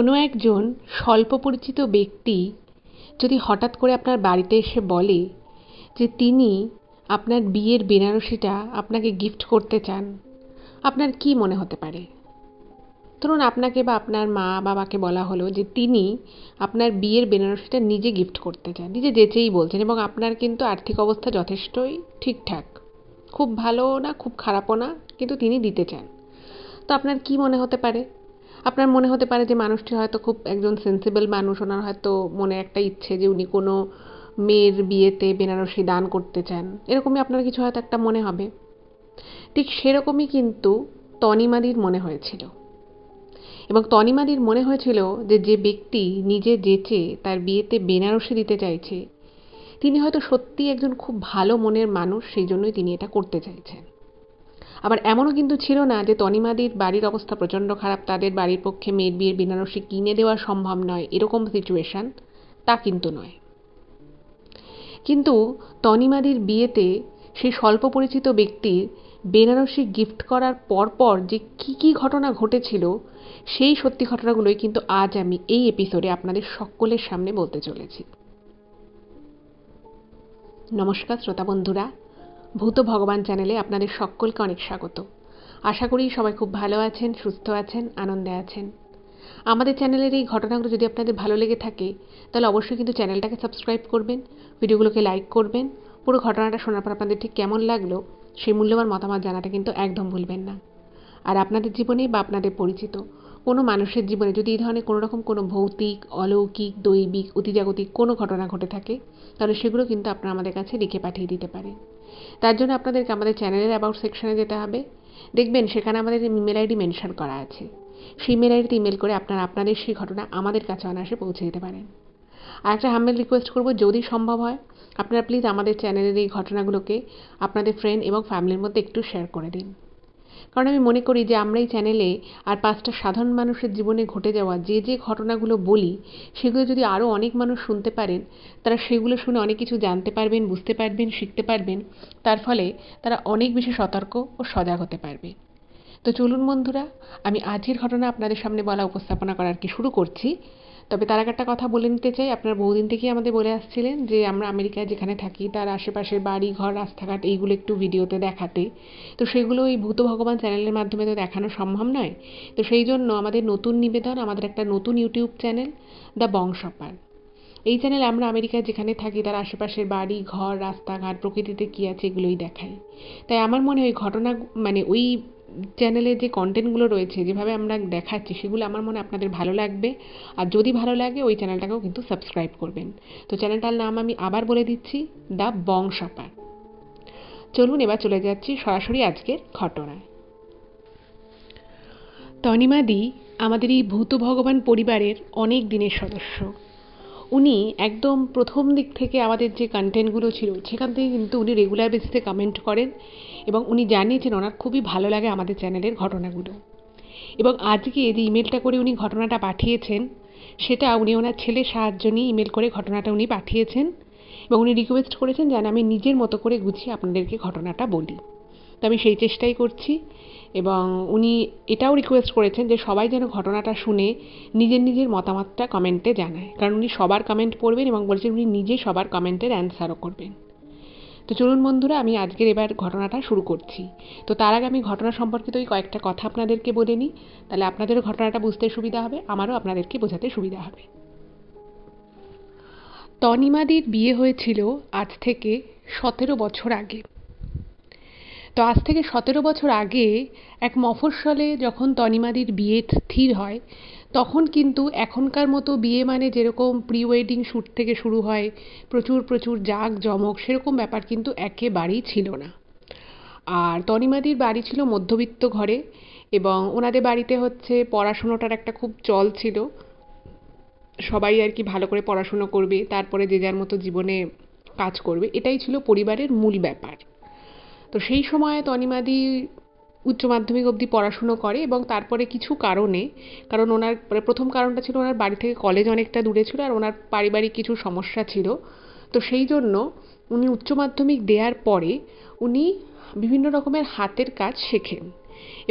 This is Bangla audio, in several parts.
কোনো একজন স্বল্প পরিচিত ব্যক্তি যদি হঠাৎ করে আপনার বাড়িতে এসে বলে যে তিনি আপনার বিয়ের বেনারসিটা আপনাকে গিফট করতে চান, আপনার কি মনে হতে পারে? ধরুন আপনাকে বা আপনার মা বাবাকে বলা হলো যে তিনি আপনার বিয়ের বেনারসিটা নিজে গিফট করতে চান, নিজে যেচেই বলছেন, এবং আপনার কিন্তু আর্থিক অবস্থা যথেষ্টই ঠিকঠাক, খুব ভালো না খুব খারাপও না, কিন্তু তিনি দিতে চান। তো আপনার কি মনে হতে পারে? আপনার মনে হতে পারে যে মানুষটি হয়তো খুব একজন সেন্সিবল মানুষ, ওনার হয়তো মনে একটা ইচ্ছে যে উনি কোনো মেয়ের বিয়েতে বেনারসি দান করতে চান, এরকমই আপনার কিছু হয়তো একটা মনে হবে। ঠিক সেরকমই কিন্তু তনিমাদির মনে হয়েছিল, এবং তনিমাদির মনে হয়েছিল যে যে ব্যক্তি নিজে যেচে তার বিয়েতে বেনারসি দিতে চাইছে তিনি হয়তো সত্যিই একজন খুব ভালো মনের মানুষ, সেই জন্যই তিনি এটা করতে চাইছেন। আবার এমনও কিন্তু ছিল না যে তনিমাদির বাড়ির অবস্থা প্রচণ্ড খারাপ, তাদের বাড়ির পক্ষে মেয়ের বিয়ের বেনারসি কিনে দেওয়া সম্ভব নয়, এরকম সিচুয়েশান তা কিন্তু নয়। কিন্তু তনিমাদির বিয়েতে সেই স্বল্প পরিচিত ব্যক্তির বেনারসি গিফট করার পরপর যে কী ঘটনা ঘটেছিল, সেই সত্যি ঘটনাগুলোই কিন্তু আজ আমি এই এপিসোডে আপনাদের সকলের সামনে বলতে চলেছি। নমস্কার শ্রোতা বন্ধুরা, ভূত ভগবান চ্যানেলে আপনাদের সকলকে অনেক স্বাগত। আশা করি সবাই খুব ভালো আছেন, সুস্থ আছেন, আনন্দে আছেন। আমাদের চ্যানেলের এই ঘটনাগুলো যদি আপনাদের ভালো লেগে থাকে তাহলে অবশ্যই কিন্তু চ্যানেলটাকে সাবস্ক্রাইব করবেন, ভিডিওগুলোকে লাইক করবেন। পুরো ঘটনাটা শোনার পর আপনাদের ঠিক কেমন লাগলো সেই মূল্যবান মতামত জানাতে কিন্তু একদম ভুলবেন না। আর আপনাদের জীবনে বা আপনাদের পরিচিত কোনো মানুষের জীবনে যদি এই ধরনের কোনো রকম কোনো ভৌতিক, অলৌকিক, দৈবিক, অতিজাগতিক কোনো ঘটনা ঘটে থাকে তাহলে সেগুলো কিন্তু আপনারা আমাদের কাছে লিখে পাঠিয়ে দিতে পারেন। তার জন্য আপনাদেরকে আমাদের চ্যানেলের অ্যাবাউট সেকশনে যেতে হবে। দেখবেন সেখানে আমাদের ইমেল আইডি মেনশন করা আছে। সেই ইমেল আইডিতে ইমেল করে আপনারা আপনাদের সেই ঘটনা আমাদের কাছে অনায়াসে পৌঁছে দিতে পারেন। আর একটা হাম্বেল রিকোয়েস্ট করব, যদি সম্ভব হয় আপনারা প্লিজ আমাদের চ্যানেলের এই ঘটনাগুলোকে আপনাদের ফ্রেন্ড এবং ফ্যামিলির মধ্যে একটু শেয়ার করে দিন। কারণ আমি মনে করি যে আমরা এই চ্যানেলে আর 5টা সাধারণ মানুষের জীবনে ঘটে যাওয়া যে যে ঘটনাগুলো বলি সেগুলো যদি আরও অনেক মানুষ শুনতে পারেন, তারা সেগুলো শুনে অনেক কিছু জানতে পারবেন, বুঝতে পারবেন, শিখতে পারবেন। তার ফলে তারা অনেক বেশি সতর্ক ও সজাগ হতে পারবে। তো চলুন বন্ধুরা, আমি আজকের ঘটনা আপনাদের সামনে বলা উপস্থাপনা করার কি শুরু করছি। তবে তার আগে একটা কথা বলে নিতে চাই, আপনারা বহুদিন থেকেই আমাদের বলে আসছিলেন যে আমরা আমেরিকায় যেখানে থাকি তার আশেপাশের বাড়ি ঘর, রাস্তাঘাট এইগুলো একটু ভিডিওতে দেখাতে। তো সেগুলো এই ভূত ভগবান চ্যানেলের মাধ্যমে তো দেখানো সম্ভব নয়। তো সেই জন্য আমাদের নতুন নিবেদন, আমাদের একটা নতুন ইউটিউব চ্যানেল, দ্য বংশপাল। এই চ্যানেলে আমরা আমেরিকায় যেখানে থাকি তার আশেপাশের বাড়ি ঘর, রাস্তাঘাট, প্রকৃতিতে কী আছে এগুলোই দেখাই। তাই আমার মনে হয় ঘটনা মানে ওই চ্যানেলে যে কন্টেন্টগুলো রয়েছে, যেভাবে আমরা দেখাচ্ছি, সেগুলো আমার মনে হয় আপনাদের ভালো লাগবে। আর যদি ভালো লাগে ওই চ্যানেলটাকেও কিন্তু সাবস্ক্রাইব করবেন। তো চ্যানেলটার নাম আমি আবার বলে দিচ্ছি, দ্য বংশপাল। চলুন এবার চলে যাচ্ছি সরাসরি আজকের ঘটনায়। তনিমাদি আমাদের এই ভূত ভগবান পরিবারের অনেক দিনের সদস্য। উনি একদম প্রথম দিক থেকে আমাদের যে কন্টেন্টগুলো ছিল সেখান থেকে কিন্তু উনি রেগুলার বেসিসে কমেন্ট করেন, এবং উনি জানিয়েছেন ওনার খুবই ভালো লাগে আমাদের চ্যানেলের ঘটনাগুলো। এবং আজকে যে ইমেলটা করে উনি ঘটনাটা পাঠিয়েছেন সেটা উনি ওনার ছেলের সাহায্য নিয়ে ইমেল করে ঘটনাটা উনি পাঠিয়েছেন, এবং উনি রিকোয়েস্ট করেছেন যেন আমি নিজের মতো করে গুছিয়ে আপনাদেরকে ঘটনাটা বলি। তো আমি সেই চেষ্টাই করছি, এবং উনি এটাও রিকোয়েস্ট করেছেন যে সবাই যেন ঘটনাটা শুনে নিজের নিজের মতামতটা কমেন্টে জানায়, কারণ উনি সবার কমেন্ট পড়বেন এবং বলছেন উনি নিজে সবার কমেন্টের অ্যান্সারও করবেন। তো চলুন বন্ধুরা, আমি আজকের এবার ঘটনাটা শুরু করছি। তো তার আগে আমি ঘটনা সম্পর্কিত ওই কয়েকটা কথা আপনাদেরকে বলে নিই, তাহলে আপনাদেরও ঘটনাটা বুঝতে সুবিধা হবে, আমারও আপনাদেরকে বোঝাতে সুবিধা হবে। তনিমাদির বিয়ে হয়েছিল আজ থেকে 17 বছর আগে। তো আজ থেকে 17 বছর আগে এক মফস্বলে যখন তনিমাদির বিয়ে স্থির হয়, তখন কিন্তু এখনকার মতো বিয়ে মানে যেরকম প্রি ওয়েডিং শ্যুট থেকে শুরু হয়, প্রচুর প্রচুর জাঁকজমক, সেরকম ব্যাপার কিন্তু একেবারেই ছিল না। আর তনিমাদির বাড়ি ছিল মধ্যবিত্ত ঘরে, এবং ওনাদের বাড়িতে হচ্ছে পড়াশুনোটার একটা খুব চল ছিল। সবাই আর কি ভালো করে পড়াশুনো করবে, তারপরে যে যার মতো জীবনে কাজ করবে, এটাই ছিল পরিবারের মূল ব্যাপার। তো সেই সময়ে তনিমাদি উচ্চ মাধ্যমিক অবধি পড়াশুনো করে, এবং তারপরে কিছু কারণে, কারণ ওনার প্রথম কারণটা ছিল ওনার বাড়ি থেকে কলেজ অনেকটা দূরে ছিল আর ওনার পারিবারিক কিছু সমস্যা ছিল। তো সেই জন্য উনি উচ্চ মাধ্যমিক দেওয়ার পরে উনি বিভিন্ন রকমের হাতের কাজ শেখেন,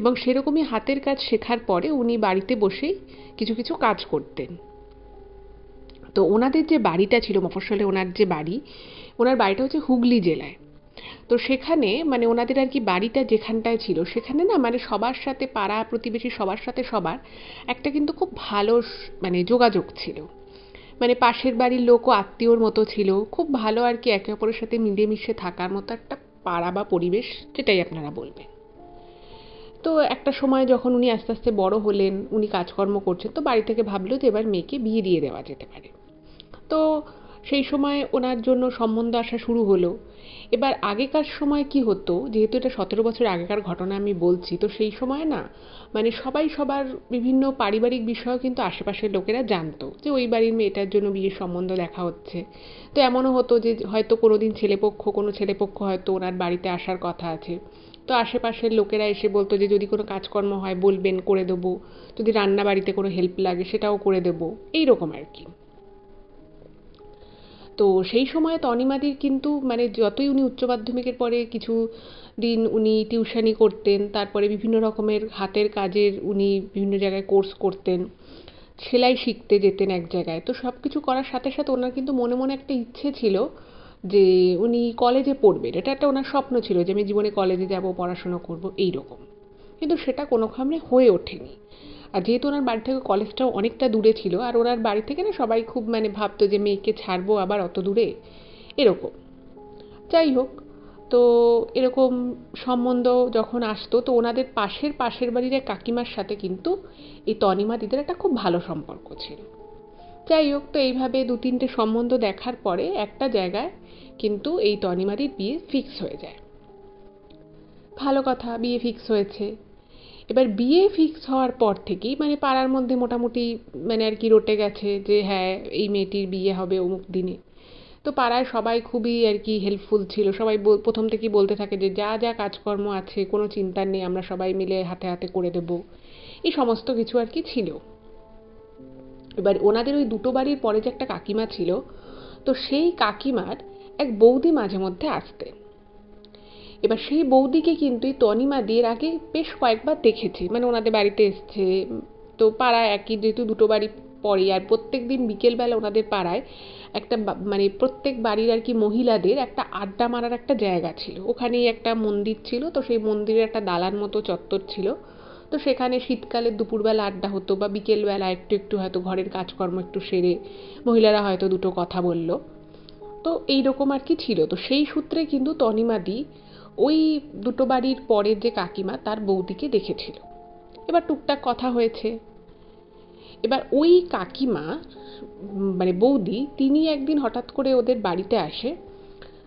এবং সেরকমই হাতের কাজ শেখার পরে উনি বাড়িতে বসেই কিছু কিছু কাজ করতেন। তো ওনাদের যে বাড়িটা ছিল মফস্বলে, ওনার যে বাড়ি, ওনার বাড়িটা হচ্ছে হুগলি জেলায়। তো সেখানে মানে ওনাদের আর কি বাড়িটা যেখানটায় ছিল সেখানে না মানে সবার সাথে, পাড়া প্রতিবেশী সবার সাথে সবার একটা কিন্তু খুব ভালো মানে যোগাযোগ ছিল। মানে পাশের বাড়ির লোকও আত্মীয়র মতো ছিল, খুব ভালো আর কি, একে অপরের সাথে মিলেমিশে থাকার মতো একটা পাড়া বা পরিবেশ, যেটাই আপনারা বলবেন। তো একটা সময় যখন উনি আস্তে আস্তে বড় হলেন, উনি কাজকর্ম করছেন, তো বাড়ি থেকে ভাবলো যে এবার মেয়েকে বিয়ে দিয়ে দেওয়া যেতে পারে। তো সেই সময় ওনার জন্য সম্বন্ধ আসা শুরু হলো। এবার আগেকার সময় কি হতো, যেহেতু এটা 17 বছর আগেকার ঘটনা আমি বলছি, তো সেই সময় না মানে সবাই সবার বিভিন্ন পারিবারিক বিষয় কিন্তু আশেপাশের লোকেরা জানতো যে ওই বাড়ির মেয়েটার জন্য বিয়ের সম্বন্ধ দেখা হচ্ছে। তো এমনও হতো যে হয়তো কোনোদিন কোনো ছেলেপক্ষ হয়তো ওনার বাড়িতে আসার কথা আছে, তো আশেপাশের লোকেরা এসে বলতো যে যদি কোনো কাজকর্ম হয় বলবেন, করে দেবো, যদি রান্না বাড়িতে কোনো হেল্প লাগে সেটাও করে দেবো, এইরকম আর কি। তো সেই সময়ে তনিমাদির কিন্তু মানে যতই উনি উচ্চ মাধ্যমিকের পরে কিছু দিন উনি টিউশনি করতেন, তারপরে বিভিন্ন রকমের হাতের কাজের উনি বিভিন্ন জায়গায় কোর্স করতেন, সেলাই শিখতে যেতেন এক জায়গায়, তো সব কিছু করার সাথে সাথে ওনার কিন্তু মনে মনে একটা ইচ্ছে ছিল যে উনি কলেজে পড়বেন। এটা একটা ওনার স্বপ্ন ছিল যে আমি জীবনে কলেজে যাব, পড়াশুনো করব, এইরকম। কিন্তু সেটা কোনোভাবে হয়ে ওঠেনি। আর যেহেতু ওনার বাড়ি থেকে কলেজটাও অনেকটা দূরে ছিল, আর ওনার বাড়ি থেকে না সবাই খুব মানে ভাবতো যে মেয়েকে ছাড়বো আবার অত দূরে, এরকম। যাই হোক, তো এরকম সম্বন্ধ যখন আসতো, তো ওনাদের পাশের বাড়ির এক কাকিমার সাথে কিন্তু এই তনিমা দিদির একটা খুব ভালো সম্পর্ক ছিল। যাই হোক, তো এইভাবে 2-3টে সম্বন্ধ দেখার পরে একটা জায়গায় কিন্তু এই তনিমাদির বিয়ে ফিক্স হয়ে যায়। ভালো কথা, বিয়ে ফিক্স হয়েছে। এবার বিয়ে ফিক্স হওয়ার পর থেকেই মানে পাড়ার মধ্যে মোটামুটি মানে আর কি রটে গেছে যে হ্যাঁ এই মেয়েটির বিয়ে হবে অমুক দিনে। তো পাড়ায় সবাই খুবই আর কি হেল্পফুল ছিল, সবাই প্রথম থেকেই বলতে থাকে যে যা যা কাজকর্ম আছে কোনো চিন্তা নেই, আমরা সবাই মিলে হাতে হাতে করে দেব, এই সমস্ত কিছু আর কি ছিল। এবার ওনাদের ওই দুটো বাড়ির পরে যে একটা কাকিমা ছিল, তো সেই কাকিমার এক বৌদি মাঝে মধ্যে আসতেন। এবার সেই বৌদিকে কিন্তু এই তনিমাদি এর আগে বেশ কয়েকবার দেখেছে, মানে ওনাদের বাড়িতে এসছে। তো পাড়ায় একই, যেহেতু দুটো বাড়ি পরে, আর প্রত্যেক দিন বিকেলবেলা ওনাদের পাড়ায় একটা মানে প্রত্যেক বাড়ির আর কি মহিলাদের একটা আড্ডা মারার একটা জায়গা ছিল, ওখানেই একটা মন্দির ছিল, তো সেই মন্দিরের একটা দালান মতো চত্বর ছিল। তো সেখানে শীতকালে দুপুরবেলা আড্ডা হতো, বা বিকেলবেলা একটু একটু হয়তো ঘরের কাজকর্ম একটু সেরে মহিলারা হয়তো দুটো কথা বলল। তো এইরকম আর কি ছিল। তো সেই সূত্রে কিন্তু তনিমাদি ওই দুটো বাড়ির পরের যে কাকিমা তার বৌদিকে দেখেছিল। এবার টুকটাক কথা হয়েছে। এবার ওই কাকিমা মানে বৌদি, তিনি একদিন হঠাৎ করে ওদের বাড়িতে আসে।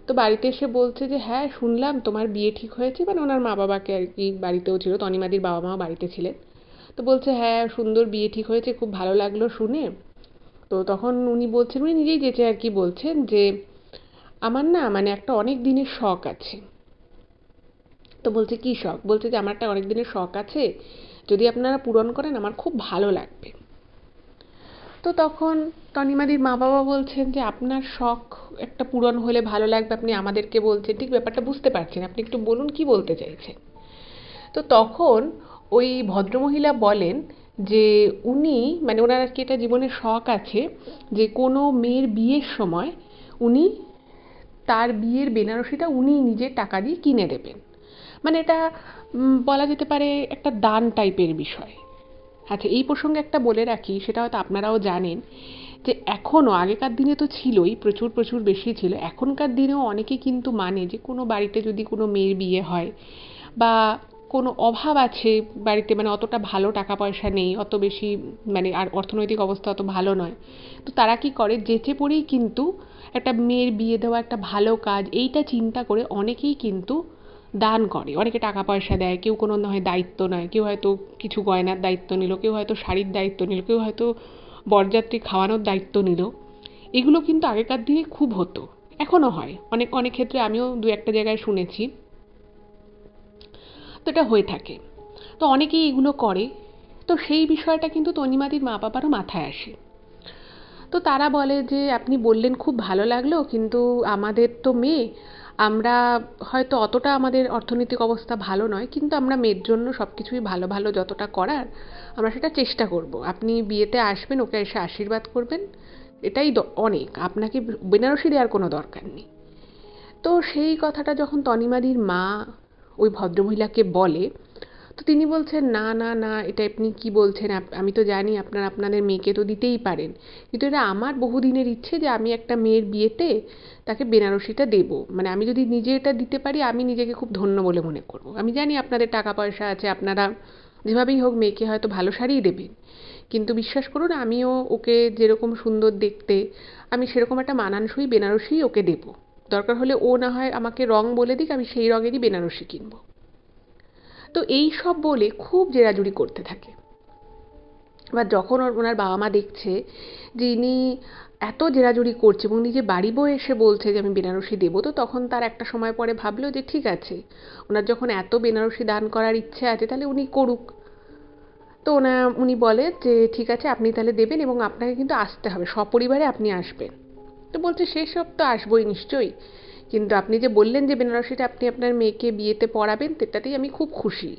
তো বাড়িতে এসে বলছে যে হ্যাঁ শুনলাম তোমার বিয়ে ঠিক হয়েছে, মানে ওনার মা বাবাকে আর কি, বাড়িতেও ছিল তনিমাদির বাবা মাও বাড়িতে ছিলেন। তো বলছে হ্যাঁ সুন্দর বিয়ে ঠিক হয়েছে, খুব ভালো লাগলো শুনে। তো তখন উনি বলছেন, উনি নিজেই যেচে আর কি বলছেন যে আমার না মানে একটা অনেক দিনের শখ আছে। তো বলছে কি শখ? বলছে যে আমার একটা অনেক দিনের শখ আছে, যদি আপনারা পূরণ করেন আমার খুব ভালো লাগবে। তো তখন তনিমাদির মা বাবা বলছেন যে আপনার শখ একটা পূরণ হলে ভালো লাগবে, আপনি আমাদেরকে বলছেন, ঠিক ব্যাপারটা বুঝতে পারছেন, আপনি একটু বলুন কি বলতে চাইছেন। তো তখন ওই ভদ্রমহিলা বলেন যে উনি মানে ওনার আর কি এটা জীবনের শখ আছে যে কোনো মেয়ের বিয়ের সময় উনি তার বিয়ের বেনারসিটা উনি নিজের টাকা দিয়ে কিনে দেবেন। মানে এটা বলা যেতে পারে একটা দান টাইপের বিষয়। আচ্ছা, এই প্রসঙ্গে একটা বলে রাখি, সেটা হয়তো আপনারাও জানেন যে এখনও, আগেকার দিনে তো ছিলই, প্রচুর প্রচুর বেশি ছিল, এখনকার দিনেও অনেকে কিন্তু মানে যে কোনো বাড়িতে যদি কোনো মেয়ের বিয়ে হয় বা কোনো অভাব আছে বাড়িতে, মানে অতটা ভালো টাকা পয়সা নেই, অত বেশি মানে আর অর্থনৈতিক অবস্থা অত ভালো নয়, তো তারা কি করে যেচে পড়েই কিন্তু একটা মেয়ের বিয়ে দেওয়া একটা ভালো কাজ, এইটা চিন্তা করে অনেকেই কিন্তু দান করে, অনেকে টাকা পয়সা দেয়, কেউ কোনো না হয় দায়িত্ব নেয়, কেউ হয়তো কিছু গয়নার দায়িত্ব নিল, কেউ হয়তো শাড়ির দায়িত্ব নিল, কেউ হয়তো বরযাত্রী খাওয়ানোর দায়িত্ব নিল। এগুলো কিন্তু আগেকার দিনে খুব হতো, এখনও হয় অনেক অনেক ক্ষেত্রে, আমিও দু একটা জায়গায় শুনেছি। তো এটা হয়ে থাকে, তো অনেকেই এগুলো করে। তো সেই বিষয়টা কিন্তু তনিমাদির মা বাবারও মাথায় আসে। তো তারা বলে যে আপনি বললেন খুব ভালো লাগলো, কিন্তু আমাদের তো মেয়ে, আমরা হয়তো অতটা আমাদের অর্থনৈতিক অবস্থা ভালো নয়, কিন্তু আমরা মেয়ের জন্য সব কিছুই ভালো ভালো যতটা করার আমরা সেটা চেষ্টা করব। আপনি বিয়েতে আসবেন, ওকে এসে আশীর্বাদ করবেন, এটাই অনেক, আপনাকে বেনারসি দেওয়ার কোনো দরকার নেই। তো সেই কথাটা যখন তনিমাদির মা ওই ভদ্রমহিলাকে বলে, তো তিনি বলছেন না না না, এটা আপনি কি বলছেন, আমি তো জানি আপনাদের মেয়েকে তো দিতেই পারেন, কিন্তু এটা আমার বহুদিনের ইচ্ছে যে আমি একটা মেয়ের বিয়েতে তাকে বেনারসিটা দেব, মানে আমি যদি নিজে এটা দিতে পারি আমি নিজেকে খুব ধন্য বলে মনে করব। আমি জানি আপনাদের টাকা পয়সা আছে, আপনারা যেভাবেই হোক মেয়েকে হয়তো ভালো শাড়িই দেবেন, কিন্তু বিশ্বাস করুন আমিও ওকে যেরকম সুন্দর দেখতে আমি সেরকম একটা মানানসই বেনারসিই ওকে দেব। দরকার হলে ও না হয় আমাকে রং বলে দিক, আমি সেই রঙেরই বেনারসি কিনবো। তো এই সব বলে খুব জেরাজুরি করতে থাকে। এবার যখন ওনার বাবা মা দেখছে যে ইনি এত জেরাজুরি করছে এবং নিজে বাড়ি বয়ে এসে বলছে যে আমি বেনারসি দেবো, তো তখন তার একটা সময় পরে ভাবলো যে ঠিক আছে, ওনার যখন এত বেনারসি দান করার ইচ্ছে আছে তাহলে উনি করুক। তো উনি বলে যে ঠিক আছে আপনি তাহলে দেবেন, এবং আপনাকে কিন্তু আসতে হবে, সপরিবারে আপনি আসবেন। তো বলছে সেসব তো আসবোই নিশ্চয়ই, কিন্তু আপনি যে বললেন যে বেনারসিটা আপনি আপনার মেয়েকে বিয়েতে পরাবেন, সেটাতেই আমি খুব খুশি।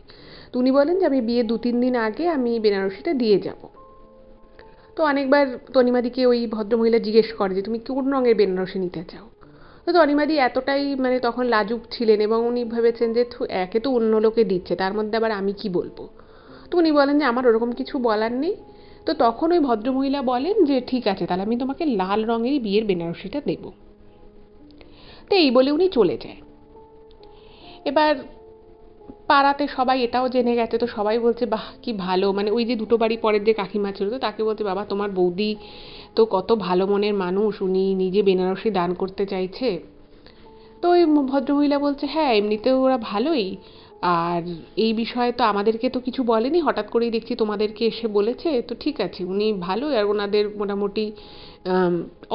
তো উনি বলেন যে আমি বিয়ে 2-3 দিন আগে আমি বেনারসিটা দিয়ে যাব। তো অনেকবার তনিমাদিকে ওই ভদ্রমহিলা জিজ্ঞেস করে যে তুমি কোন রঙের বেনারসি নিতে চাও। তো তনিমাদি এতটাই মানে তখন লাজুক ছিলেন এবং উনি ভেবেছেন যে একে তো অন্য লোকে দিচ্ছে, তার মধ্যে আবার আমি কি বলবো। তো উনি বলেন যে আমার ওরকম কিছু বলার নেই। তো তখন ওই ভদ্রমহিলা বলেন যে ঠিক আছে, তাহলে আমি তোমাকে লাল রঙেরই বিয়ের বেনারসিটা দেবো। তো এই বলে উনি চলে যায়। এবার পাড়াতে সবাই এটাও জেনে গেছে, তো সবাই বলছে বাহ কি ভালো, মানে ওই যে দুটো বাড়ি পরের যে কাকিমা ছিল, তো তাকে বলছে বাবা তোমার বৌদি তো কত ভালো মনের মানুষ, উনি নিজে বেনারসি দান করতে চাইছে। তো ওই ভদ্রমহিলা বলছে হ্যাঁ এমনিতেও ওরা ভালোই, আর এই বিষয়ে তো আমাদেরকে তো কিছু বলেনি, হঠাৎ করেই দেখছি তোমাদেরকে এসে বলেছে, তো ঠিক আছে উনি ভালো আর ওনাদের মোটামুটি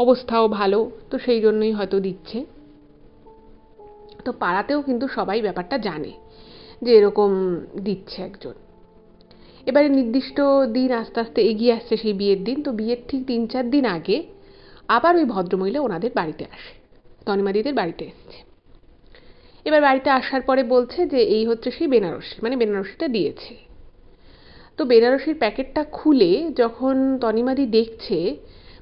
অবস্থাও ভালো, তো সেই জন্যই হয়তো দিচ্ছে। তো পাড়াতেও কিন্তু সবাই ব্যাপারটা জানে যে এরকম দিচ্ছে একজন। এবারে নির্দিষ্ট দিন আস্তে আস্তে এগিয়ে আসছে সেই বিয়ের দিন। তো বিয়ের ঠিক 3-4 দিন আগে আবার ওই ভদ্রমহিলা ওনাদের বাড়িতে আসে, তনিমাদিদের বাড়িতে এসছে। এবার বাড়িতে আসার পরে বলছে যে এই হচ্ছে সেই বেনারসি, মানে বেনারসিটা দিয়েছে। তো বেনারসির প্যাকেটটা খুলে যখন তনিমাদি দেখছে,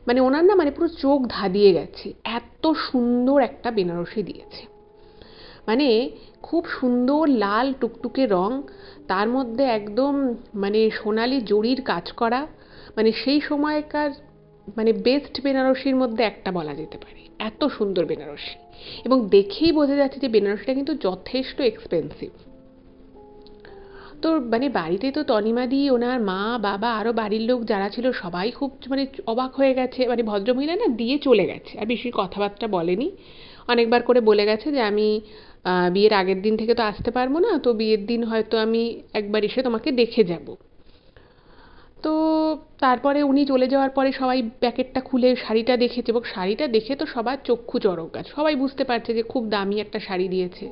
মানে ওনার না মানে পুরো চোখ ধাঁধিয়ে গেছে, এত সুন্দর একটা বেনারসি দিয়েছে। মানে খুব সুন্দর লাল টুকটুকে রং, তার মধ্যে একদম মানে সোনালি জরির কাজ করা, মানে সেই সময়কার মানে বেস্ট বেনারসির মধ্যে একটা বলা যেতে পারে, এত সুন্দর বেনারসি। এবং দেখেই বোঝা যাচ্ছে যে বেনারসিটা কিন্তু যথেষ্ট এক্সপেন্সিভ। তো মানে বাড়িতে তো তনিমাদি, ওনার মা বাবা আরও বাড়ির লোক যারা ছিল সবাই খুব মানে অবাক হয়ে গেছে। মানে ভদ্রমহিলা না দিয়ে চলে গেছে, আর বেশি কথাবার্তা বলেনি, অনেকবার করে বলে গেছে যে আমি বিয়ের আগের দিন থেকে তো আসতে পারবো না, তো বিয়ের দিন হয়তো আমি একবার এসে তোমাকে দেখে যাব। তো তারপরে উনি চলে যাওয়ার পরে সবাই প্যাকেটটা খুলে শাড়িটা দেখেছে, এবং শাড়িটা দেখে তো সবার চক্ষু চড়ক গাছ, সবাই বুঝতে পারছে যে খুব দামি একটা শাড়ি দিয়েছে।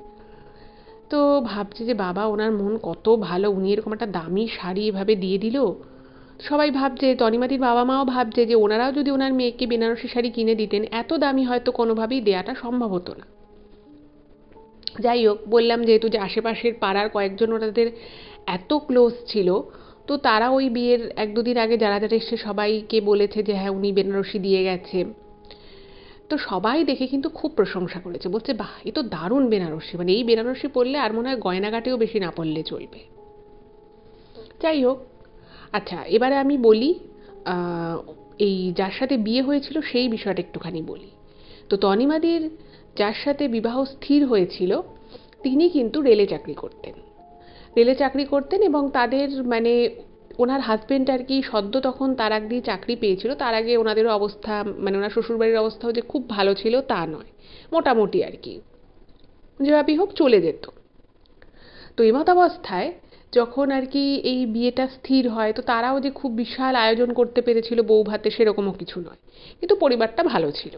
তো ভাবছে যে বাবা ওনার মন কত ভালো, উনি এরকম একটা দামি শাড়ি এভাবে দিয়ে দিল। সবাই ভাবছে, তনিমাদির বাবা মাও ভাবছে যে ওনারাও যদি ওনার মেয়েকে বেনারসি শাড়ি কিনে দিতেন, এত দামি হয়তো কোনোভাবেই দেওয়াটা সম্ভব হতো না। যাই হোক, বললাম যেহেতু যে আশেপাশের পাড়ার কয়েকজন ওনাদের এত ক্লোজ ছিল, তো তারা ওই বিয়ের 1-2 দিন আগে যারা যারা এসে সবাইকে বলেছে যে হ্যাঁ উনি বেনারসি দিয়ে গেছে। তো সবাই দেখে কিন্তু খুব প্রশংসা করেছে, বলছে বাহ এ তো দারুণ বেনারসি, মানে এই বেনারসি পরলে আর মনে হয় গয়নাগাটেও বেশি না পরলে চলবে। যাই হোক, আচ্ছা এবারে আমি বলি এই যার সাথে বিয়ে হয়েছিল সেই বিষয়টা একটুখানি বলি। তো তনিমাদির যার সাথে বিবাহ স্থির হয়েছিল তিনি কিন্তু রেলে চাকরি করতেন। রেলে চাকরি করতেন এবং তাদের মানে ওনার হাজবেন্ড আর কি সদ্য তখন তার আগ দিয়ে চাকরি পেয়েছিল, তার আগে ওনাদেরও অবস্থা মানে ওনার শ্বশুরবাড়ির অবস্থাও যে খুব ভালো ছিল তা নয়, মোটামুটি আর কি, যেভাবেই হোক চলে যেত। তো এমতাবস্থায় যখন আর কি এই বিয়েটা স্থির হয়, তো তারাও যে খুব বিশাল আয়োজন করতে পেরেছিল বউ ভাতে সেরকমও কিছু নয়, কিন্তু পরিবারটা ভালো ছিল।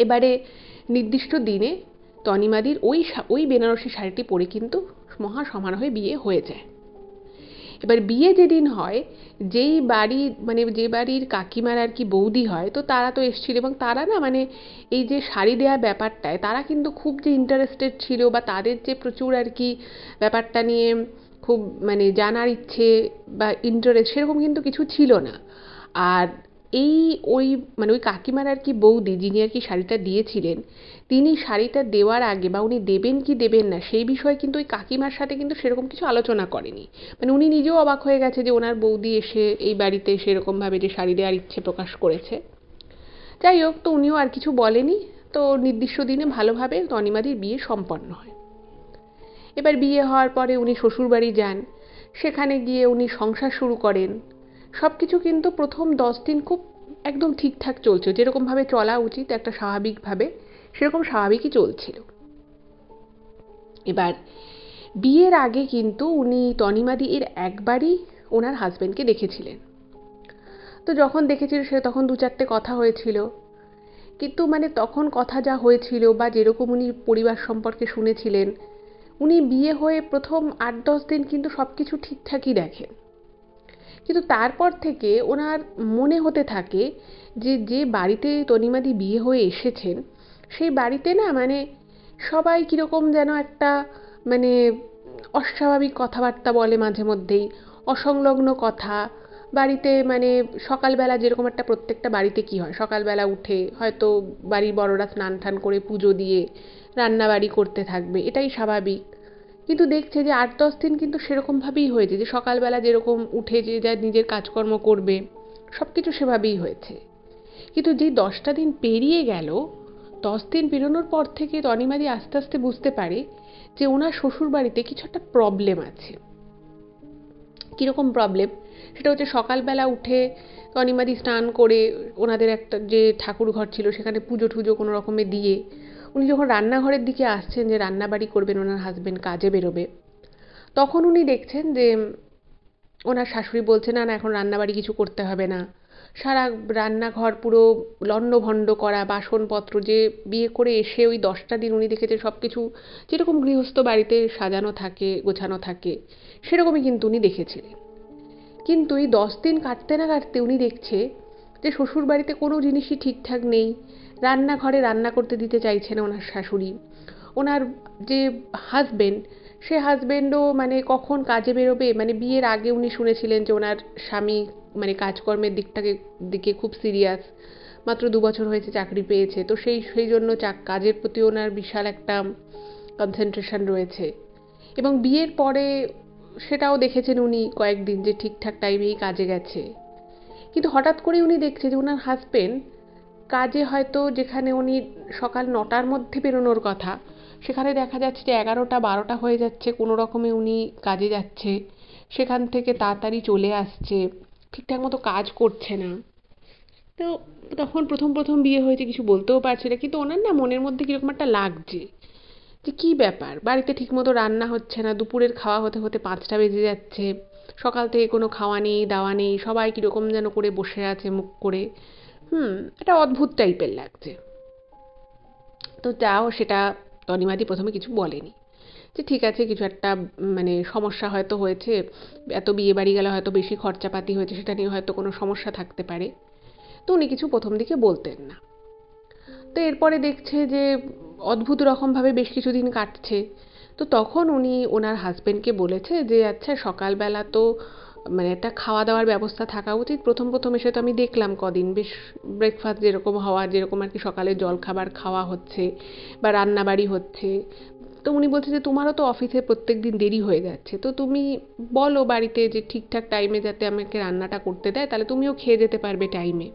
এবারে নির্দিষ্ট দিনে তনিমাদির ওই বেনারসি শাড়িটি পরে কিন্তু মহা সমারোহে বিয়ে হয়ে যায়। এবার বিয়ে যেদিন হয়, যেই বাড়ি মানে যে বাড়ির কাকিমার আর কি বৌদি হয়, তো তারা তো এসেছিল এবং তারা না মানে এই যে শাড়ি দেওয়া ব্যাপারটায় তারা কিন্তু খুব যে ইন্টারেস্টেড ছিল বা তাদের যে প্রচুর আর কি ব্যাপারটা নিয়ে খুব মানে জানার ইচ্ছে বা ইন্টারেস্ট সেরকম কিন্তু কিছু ছিল না। আর এই ওই মানে ওই কাকিমার আর কি বৌদি যিনি আর কি শাড়িটা দিয়েছিলেন, তিনি শাড়িটা দেওয়ার আগে বা উনি দেবেন কি দেবেন না সেই বিষয়ে কিন্তু ওই কাকিমার সাথে কিন্তু সেরকম কিছু আলোচনা করেনি। মানে উনি নিজেও অবাক হয়ে গেছে যে ওনার বৌদি এসে এই বাড়িতে সেরকমভাবে যে শাড়ি দেওয়ার ইচ্ছে প্রকাশ করেছে। যাই হোক, তো উনিও আর কিছু বলেনি। তো নির্দিষ্ট দিনে ভালোভাবে তনিমাদির বিয়ে সম্পন্ন হয়। এবার বিয়ে হওয়ার পরে উনি শ্বশুরবাড়ি যান। সেখানে গিয়ে উনি সংসার শুরু করেন। সব কিছু কিন্তু প্রথম 10 দিন খুব একদম ঠিকঠাক চলছে, যেরকমভাবে চলা উচিত একটা স্বাভাবিকভাবে সেরকম স্বাভাবিকই চলছিল। এবার বিয়ের আগে কিন্তু উনি তনিমাদি এর একবারই ওনার হাজবেন্ডকে দেখেছিলেন। তো যখন দেখেছিল সে তখন 2-4টে কথা হয়েছিল, কিন্তু মানে তখন কথা যা হয়েছিল বা যেরকম উনি পরিবার সম্পর্কে শুনেছিলেন, উনি বিয়ে হয়ে প্রথম 8-10 দিন কিন্তু সব কিছু ঠিকঠাকই দেখেন। কিন্তু তারপর থেকে ওনার মনে হতে থাকে যে যে বাড়িতে তনিমাদি বিয়ে হয়ে এসেছেন সেই বাড়িতে না মানে সবাই কীরকম যেন একটা মানে অস্বাভাবিক কথাবার্তা বলে মাঝে মধ্যেই, অসংলগ্ন কথা। বাড়িতে মানে সকালবেলা যেরকম একটা প্রত্যেকটা বাড়িতে কী হয়, সকালবেলা উঠে হয়তো বাড়ির বড়রা স্নান টান করে পুজো দিয়ে রান্নাবাড়ি করতে থাকবে, এটাই স্বাভাবিক। কিন্তু দেখছে যে 8-10 দিন কিন্তু সেরকমভাবেই হয়েছে যে সকালবেলা যেরকম উঠে যে যা নিজের কাজকর্ম করবে সব কিছু সেভাবেই হয়েছে। কিন্তু যেই 10টা দিন পেরিয়ে গেল, 10 দিন পেরোনোর পর থেকে তনিমাদি আস্তে আস্তে বুঝতে পারে যে ওনার শ্বশুরবাড়িতে কিছু একটা প্রবলেম আছে। কীরকম প্রবলেম, সেটা হচ্ছে সকালবেলা উঠে তনিমাদি স্নান করে ওনাদের একটা যে ঠাকুর ঘর ছিল সেখানে পুজো টুজো কোনো রকমে দিয়ে উনি যখন রান্নাঘরের দিকে আসছেন যে রান্নাবাড়ি করবেন, ওনার হাজবেন্ড কাজে বেরোবে, তখন উনি দেখছেন যে ওনার শাশুড়ি বলছে না না এখন রান্নাবাড়ি কিছু করতে হবে না। সারা রান্নাঘর পুরো লণ্ডভণ্ড করা, বাসনপত্র যে বিয়ে করে এসে ওই 10টা দিন উনি দেখেছে সব কিছু যেরকম গৃহস্থ বাড়িতে সাজানো থাকে গোছানো থাকে সেরকমই কিন্তু উনি দেখেছিলেন। কিন্তু এই 10 দিন কাটতে না কাটতে উনি দেখছে যে শ্বশুরবাড়িতে কোনো জিনিসই ঠিকঠাক নেই। রান্নাঘরে রান্না করতে দিতে চাইছে না ওনার শাশুড়ি। ওনার যে হাজবেন্ড, সে হাজবেন্ডও মানে কখন কাজে বেরোবে, মানে বিয়ের আগে উনি শুনেছিলেন যে ওনার স্বামী মানে কাজকর্মের দিকে খুব সিরিয়াস, মাত্র 2 বছর হয়েছে চাকরি পেয়েছে, তো সেই জন্য কাজের প্রতি ওনার বিশাল একটা কনসেন্ট্রেশন রয়েছে। এবং বিয়ের পরে সেটাও দেখেছেন উনি কয়েকদিন যে ঠিকঠাক টাইমেই কাজে গেছে। কিন্তু হঠাৎ করে উনি দেখছে যে ওনার হাজবেন্ড কাজে হয়তো যেখানে উনি সকাল 9টার মধ্যে বেরোনোর কথা, সেখানে দেখা যাচ্ছে যে 11টা 12টা হয়ে যাচ্ছে, কোনো রকমে উনি কাজে যাচ্ছে, সেখান থেকে তাড়াতাড়ি চলে আসছে, ঠিকঠাক মতো কাজ করছে না। তো তখন প্রথম প্রথম বিয়ে হয়েছে কিছু বলতেও পারছে না, কিন্তু ওনার না মনের মধ্যে কীরকম একটা লাগছে যে কী ব্যাপার, বাড়িতে ঠিকমতো রান্না হচ্ছে না, দুপুরের খাওয়া হতে হতে 5টা বেজে যাচ্ছে, সকাল থেকে কোনো খাওয়া নেই দাওয়া নেই, সবাই কীরকম যেন করে বসে আছে মুখ করে। একটা অদ্ভুত টাইপের লাগছে। তো যাও সেটা তনিমাদি প্রথমে কিছু বলেনি, যে ঠিক আছে কিছু একটা মানে সমস্যা হয়তো হয়েছে, এত বিয়ে বাড়ি গেলে হয়তো বেশি খরচাপাতি হয়েছে, সেটা নিয়ে হয়তো কোনো সমস্যা থাকতে পারে। তো উনি কিছু প্রথম দিকে বলতেন না। তো এরপরে দেখছে যে অদ্ভুত রকমভাবে বেশ কিছুদিন কাটছে। তো তখন উনি ওনার হাজবেন্ডকে বলেছে যে আচ্ছা সকালবেলা তো মানে একটা খাওয়া দাওয়ার ব্যবস্থা থাকা উচিত। প্রথম প্রথম এসে তো আমি দেখলাম কদিন বেশ ব্রেকফাস্ট যেরকম হওয়া, যেরকম আর কি সকালে জলখাবার খাওয়া হচ্ছে বা রান্নাবাড়ি হচ্ছে। তো উনি বলছে যে তোমারও তো অফিসে প্রত্যেক দিন দেরি হয়ে যাচ্ছে, তো তুমি বলো বাড়িতে যে ঠিকঠাক টাইমে যাতে আমাকে রান্নাটা করতে দেয়, তাহলে তুমিও খেয়ে যেতে পারবে টাইমে।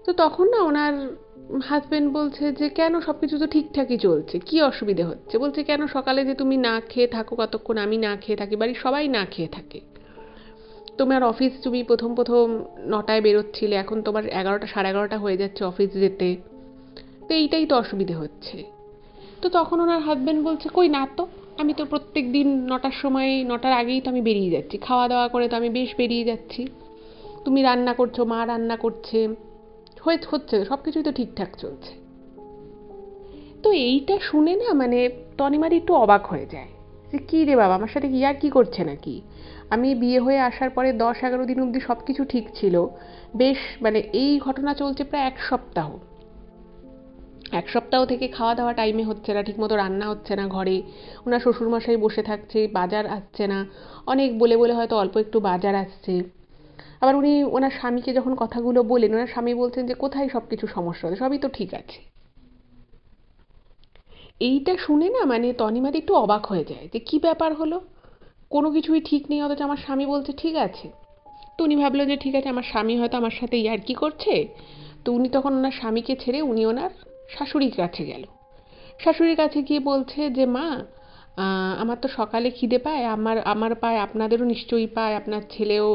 তো তখন না ওনার হাজবেন্ড বলছে যে কেন, সব কিছু তো ঠিকঠাকই চলছে, কি অসুবিধে হচ্ছে? বলছে কেন সকালে যে তুমি না খেয়ে থাকো, কতক্ষণ আমি না খেয়ে থাকি, বাড়ির সবাই না খেয়ে থাকে। তোমার অফিস, তুমি প্রথম প্রথম 9টায় বেরোচ্ছিলে, এখন তোমার 11টা 11:30 হয়ে যাচ্ছে অফিস যেতে, তো এইটাই তো অসুবিধে হচ্ছে। তো তখন ওনার হাজবেন্ড বলছে কই না তো, আমি তো প্রত্যেক দিন 9টার সময় 9টার আগেই তো আমি বেরিয়ে যাচ্ছি, খাওয়া দাওয়া করে তো আমি বেশ বেরিয়ে যাচ্ছি, তুমি রান্না করছো, মা রান্না করছে, হচ্ছে সব কিছুই তো ঠিকঠাক চলছে। তো এইটা শুনে না মানে তনিমাদি একটু অবাক হয়ে যায় যে কী রে বাবা, আমার সাথে কি আর কি করছে নাকি? আমি বিয়ে হয়ে আসার পরে 10-11 দিন অবধি সব কিছু ঠিক ছিল, বেশ মানে এই ঘটনা চলছে প্রায় 1 সপ্তাহ। 1 সপ্তাহ থেকে খাওয়া দাওয়া টাইমে হচ্ছে না, ঠিকমতো রান্না হচ্ছে না ঘরে, ওনার শ্বশুরমশাই বসে থাকছে, বাজার আসছে না, অনেক বলে বলে হয়তো অল্প একটু বাজার আসছে। আবার উনি ওনার স্বামীকে যখন কথাগুলো বলেন, ওনার স্বামী বলছেন যে কোথায় সব কিছু সমস্যা হচ্ছে, সবই তো ঠিক আছে। এইটা শুনে না মানে তনিমাদি একটু অবাক হয়ে যায় যে কি ব্যাপার হলো, কোনো কিছুই ঠিক নেই অথচ আমার স্বামী বলছে ঠিক আছে। তো উনি ভাবলো যে ঠিক আছে, আমার স্বামী হয়তো আমার সাথে ইয়ার্কি করছে। তো উনি তখন ওনার স্বামীকে ছেড়ে উনি ওনার শাশুড়ির কাছে গেল। শাশুড়ির কাছে গিয়ে বলছে যে মা, আমার তো সকালে খিদে পায়, আমার আমার পায়, আপনাদেরও নিশ্চয়ই পায়, আপনার ছেলেও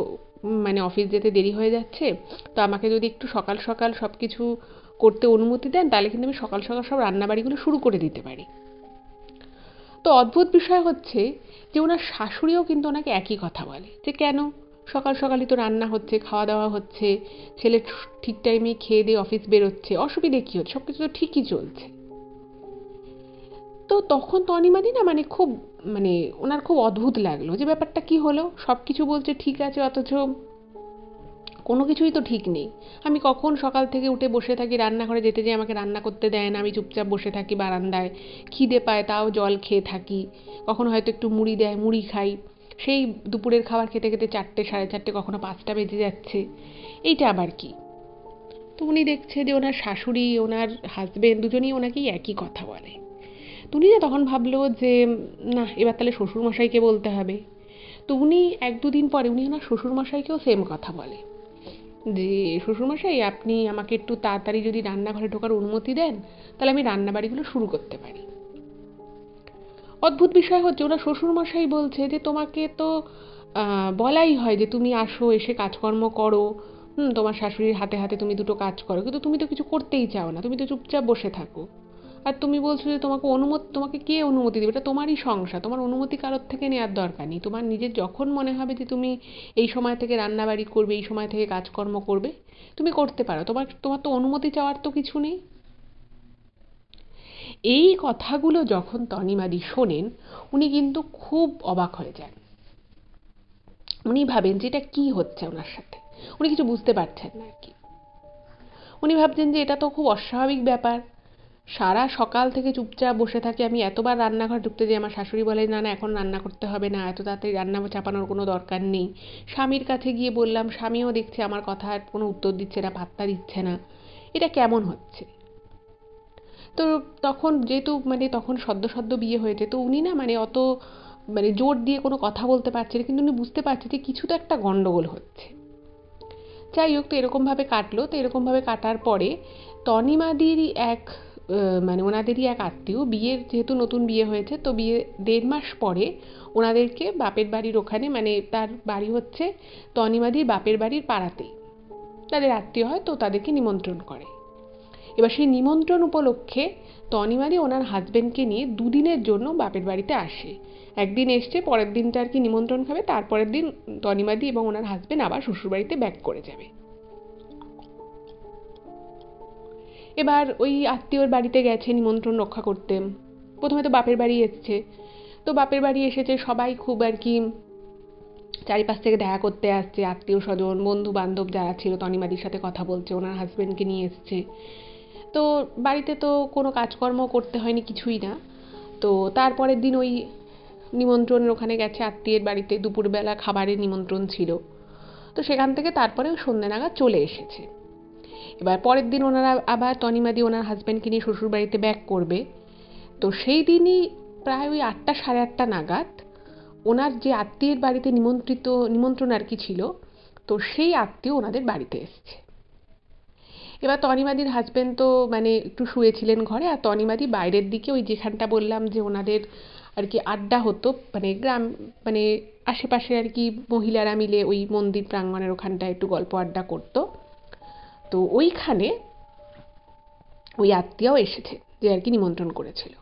মানে অফিস যেতে দেরি হয়ে যাচ্ছে, তো আমাকে যদি একটু সকাল সকাল সব কিছু করতে অনুমতি দেন তাহলে কিন্তু আমি সকাল সকাল সব রান্নাবাড়িগুলো শুরু করে দিতে পারি। তো অদ্ভুত বিষয় হচ্ছে যে ওনার শাশুড়িও কিন্তু ওনাকে একই কথা বলে যে কেন, সকাল সকালই তো রান্না হচ্ছে, খাওয়া দাওয়া হচ্ছে, ছেলে ঠিক টাইমে খেয়ে দিয়ে অফিস বেরোচ্ছে, অসুবিধে কী হচ্ছে, সব কিছু তো ঠিকই চলছে। তো তখন তনিমাদি না মানে খুব মানে ওনার খুব অদ্ভুত লাগলো যে ব্যাপারটা কি হলো, সব কিছু বলছে ঠিক আছে অথচ কোনো কিছুই তো ঠিক নেই। আমি কখন সকাল থেকে উঠে বসে থাকি রান্নাঘরে, যেতে যেয়ে আমাকে রান্না করতে দেয় না, আমি চুপচাপ বসে থাকি বারান্দায়, খিদে পায় তাও জল খেয়ে থাকি, কখনো হয়তো একটু মুড়ি দেয় মুড়ি খাই, সেই দুপুরের খাবার খেতে খেতে 4টে 4:30, কখনো 5টা বেজে যাচ্ছে, এইটা আবার কি? তো উনি দেখছে যে ওনার শাশুড়ি ওনার হাজবেন্ড দুজনেই ওনাকেই একই কথা বলে। তো উনি না তখন ভাবলো যে না, এবার তাহলে শ্বশুরমশাইকে বলতে হবে। তো উনি 1-2 দিন পরে উনি ওনার শ্বশুরমশাইকেও সেম কথা বলে যে শ্বশুরমশাই, আপনি আমাকে একটু তাড়াতাড়ি যদি রান্নাঘরে ঢোকার অনুমতি দেন তাহলে আমি রান্নাবাড়িগুলো শুরু করতে পারি। অদ্ভুত বিষয় হচ্ছে ওনার শ্বশুরমশাই বলছে যে তোমাকে তো বলাই হয় যে তুমি আসো, এসে কাজকর্ম করো, তোমার শাশুড়ির হাতে হাতে তুমি দুটো কাজ করো, কিন্তু তুমি তো কিছু করতেই চাও না, তুমি তো চুপচাপ বসে থাকো। আর তুমি বলছো যে তোমাকে কে অনুমতি দেবে, এটা তোমারই সংসার, তোমার অনুমতি কারোর থেকে নেওয়ার দরকার নেই, তোমার নিজের যখন মনে হবে যে তুমি এই সময় থেকে রান্নাবাড়ি করবে, এই সময় থেকে কাজকর্ম করবে, তুমি করতে পারো, তোমার তোমার তো অনুমতি চাওয়ার তো কিছু নেই। এই কথাগুলো যখন তনিমাদি শোনেন উনি কিন্তু খুব অবাক হয়ে যান। উনি ভাবেন যে এটা কি হচ্ছে ওনার সাথে, উনি কিছু বুঝতে পারছেন না আর কি। উনি ভাবছেন যে এটা তো খুব অস্বাভাবিক ব্যাপার, সারা সকাল থেকে চুপচাপ বসে থাকি, আমি এতবার রান্নাঘরে ঢুকতে যাই, আমার শাশুড়ি বলে না না এখন রান্না করতে হবে না, এত তাড়াতাড়ি রান্না চাপানোর কোনো দরকার নেই। স্বামীর কাছে গিয়ে বললাম, স্বামীও দেখছে আমার কথা কোনো উত্তর দিচ্ছে না, পাত্তা দিচ্ছে না, এটা কেমন হচ্ছে? তো তখন যেহেতু মানে তখন সদ্য সদ্য বিয়ে হয়েছে, তো উনি না মানে অত মানে জোর দিয়ে কোনো কথা বলতে পারছে না, কিন্তু উনি বুঝতে পারছে যে কিছু তো একটা গন্ডগোল হচ্ছে। যাই হোক, তো এরকমভাবে কাটলো, তো এরকমভাবে কাটার পরে তনিমাদিরই এক মানে ওনাদেরই এক আত্মীয়, বিয়ের যেহেতু নতুন বিয়ে হয়েছে, তো বিয়ে 1.5 মাস পরে ওনাদেরকে বাপের বাড়ির ওখানে, মানে তার বাড়ি হচ্ছে তনিমাদির বাপের বাড়ির পাড়াতেই, তাদের আত্মীয় হয়, তো তাদেরকে নিমন্ত্রণ করে। এবার সেই নিমন্ত্রণ উপলক্ষে তনিমাদি ওনার হাজবেন্ডকে নিয়ে 2 দিনের জন্য বাপের বাড়িতে আসে। একদিন এসছে, পরের দিনটা আর কি নিমন্ত্রণ খাবে, তারপরের দিন তনিমাদি এবং ওনার হাজবেন্ড আবার শ্বশুরবাড়িতে ব্যাক করে যাবে। এবার ওই আত্মীয়র বাড়িতে গেছে নিমন্ত্রণ রক্ষা করতে, প্রথমে তো বাপের বাড়ি এসছে, তো বাপের বাড়ি এসেছে সবাই খুব আর কি চারিপাশ থেকে দেখা করতে আসছে, আত্মীয় স্বজন বন্ধু বান্ধব যারা ছিল তনিমাদির সাথে কথা বলছে, ওনার হাজবেন্ডকে নিয়ে এসছে। তো বাড়িতে তো কোনো কাজকর্ম করতে হয়নি, কিছুই না। তো তারপরের দিন ওই নিমন্ত্রণের ওখানে গেছে আত্মীয়ের বাড়িতে, দুপুরবেলা খাবারের নিমন্ত্রণ ছিল, তো সেখান থেকে তারপরে ওই সন্ধ্যে নাগাদ চলে এসেছে। এবার পরের দিন ওনারা আবার তনিমাদি ওনার হাজব্যান্ডকে নিয়ে শ্বশুরবাড়িতে ব্যাক করবে। তো সেই দিনই প্রায় ওই 8টা 8:30 নাগাদ ওনার যে আত্মীয়ের বাড়িতে নিমন্ত্রণ আর কি ছিল, তো সেই আত্মীয় ওনাদের বাড়িতে এসছে। এবার তনিমাদির হাজবেন্ড তো মানে একটু শুয়েছিলেন ঘরে, আর তনিমাদি বাইরের দিকে ওই যেখানটা বললাম যে ওনাদের আর কি আড্ডা হতো, মানে গ্রাম মানে আশেপাশে আর কি মহিলারা মিলে ওই মন্দির প্রাঙ্গণের ওখানটায় একটু গল্প আড্ডা করতো, তো ওইখানে ওই আত্মীয়াও এসেছে যে আর কি নিমন্ত্রণ করেছিল।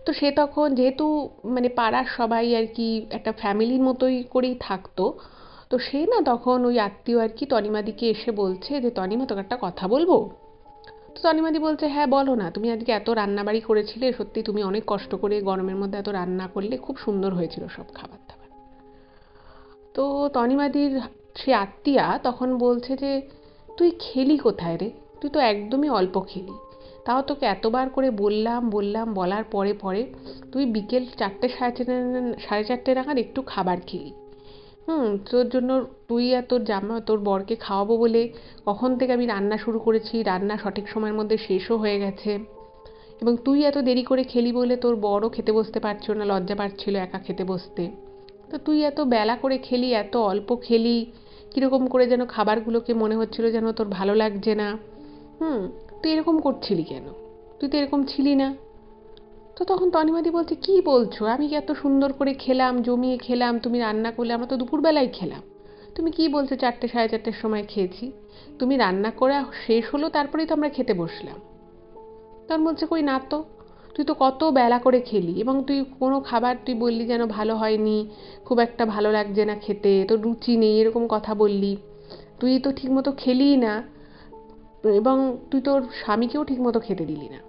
তো সে তখন যেহেতু মানে পাড়ার সবাই আর কি একটা ফ্যামিলির মতোই করেই থাকতো, তো সে না তখন ওই আত্মীয় আর কি তনিমাদিকে এসে বলছে যে তনিমা তোকে একটা কথা বলবো। তো তনিমাদি বলছে, হ্যাঁ বলো না, তুমি আজকে এত রান্নাবাড়ি করেছিলে, সত্যি তুমি অনেক কষ্ট করে গরমের মধ্যে এত রান্না করলে, খুব সুন্দর হয়েছিল সব খাবার দাবার। তো তনিমাদির সে আত্মীয়া তখন বলছে যে, তুই খেলি কোথায় রে, তুই তো একদমই অল্প খেলি, তাও তোকে এতবার করে বললাম বললাম, বলার পরে পরে তুই বিকেল 4টে সাড়ে চারটে নাগাদ একটু খাবার খেলি। তোর জন্য তুই আর তোর জামা তোর বরকে খাওয়াবো বলে কখন থেকে আমি রান্না শুরু করেছি, রান্না সঠিক সময়ের মধ্যে শেষও হয়ে গেছে, এবং তুই এত দেরি করে খেলি বলে তোর বরও খেতে বসতে পারছিল না, লজ্জা পাচ্ছিল একা খেতে বসতে। তো তুই এত বেলা করে খেলি, এত অল্প খেলি, কীরকম করে যেন খাবারগুলোকে মনে হচ্ছিল যেন তোর ভালো লাগছে না। তুই এরকম করছিলি কেন, তুই তো এরকম ছিলি না। তো তখন তনিমাদি বলছে, কি বলছো, আমি এত সুন্দর করে খেলাম, জমিয়ে খেলাম, তুমি রান্না করলে, আমরা তো দুপুরবেলায় খেলাম, তুমি কি বলছো 4টে সাড়ে 4টের সময় খেয়েছি, তুমি রান্না করা শেষ হলো তারপরেই তো আমরা খেতে বসলাম। তখন বলছে, কই না তো, তুই তো কত বেলা করে খেলি, এবং তুই কোনো খাবার তুই বললি যেন ভালো হয়নি, খুব একটা ভালো লাগছে না খেতে, তোর রুচি নেই, এরকম কথা বললি, তুই তো ঠিকমতো খেলিই না, এবং তুই তোর স্বামীকেও ঠিকমতো খেতে দিলি না।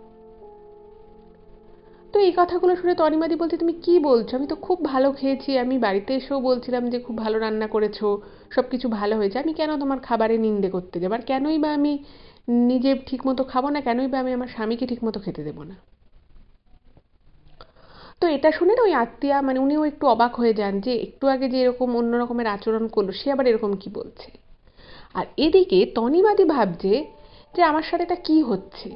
তো এই কথাগুলো শুনে তনিমাদি বলছে, তুমি কি বলছো, আমি তো খুব ভালো খেয়েছি, আমি বাড়িতে এসেও বলছিলাম যে খুব ভালো রান্না করেছো, সব কিছু ভালো হয়েছে, আমি কেন তোমার খাবারে নিন্দে করতে যাবো, আর কেনই বা আমি নিজে ঠিকমতো খাবো না, কেনই বা আমি আমার স্বামীকে ঠিকমতো খেতে দেবো না। তো এটা শুনে না ওই আত্মীয়া, মানে উনিও একটু অবাক হয়ে যান যে একটু আগে যে এরকম অন্য রকমের আচরণ করলো, সে আবার এরকম কি বলছে। আর এদিকে তনিমাদি ভাবছে যে আমার সাথে এটা কি হচ্ছে,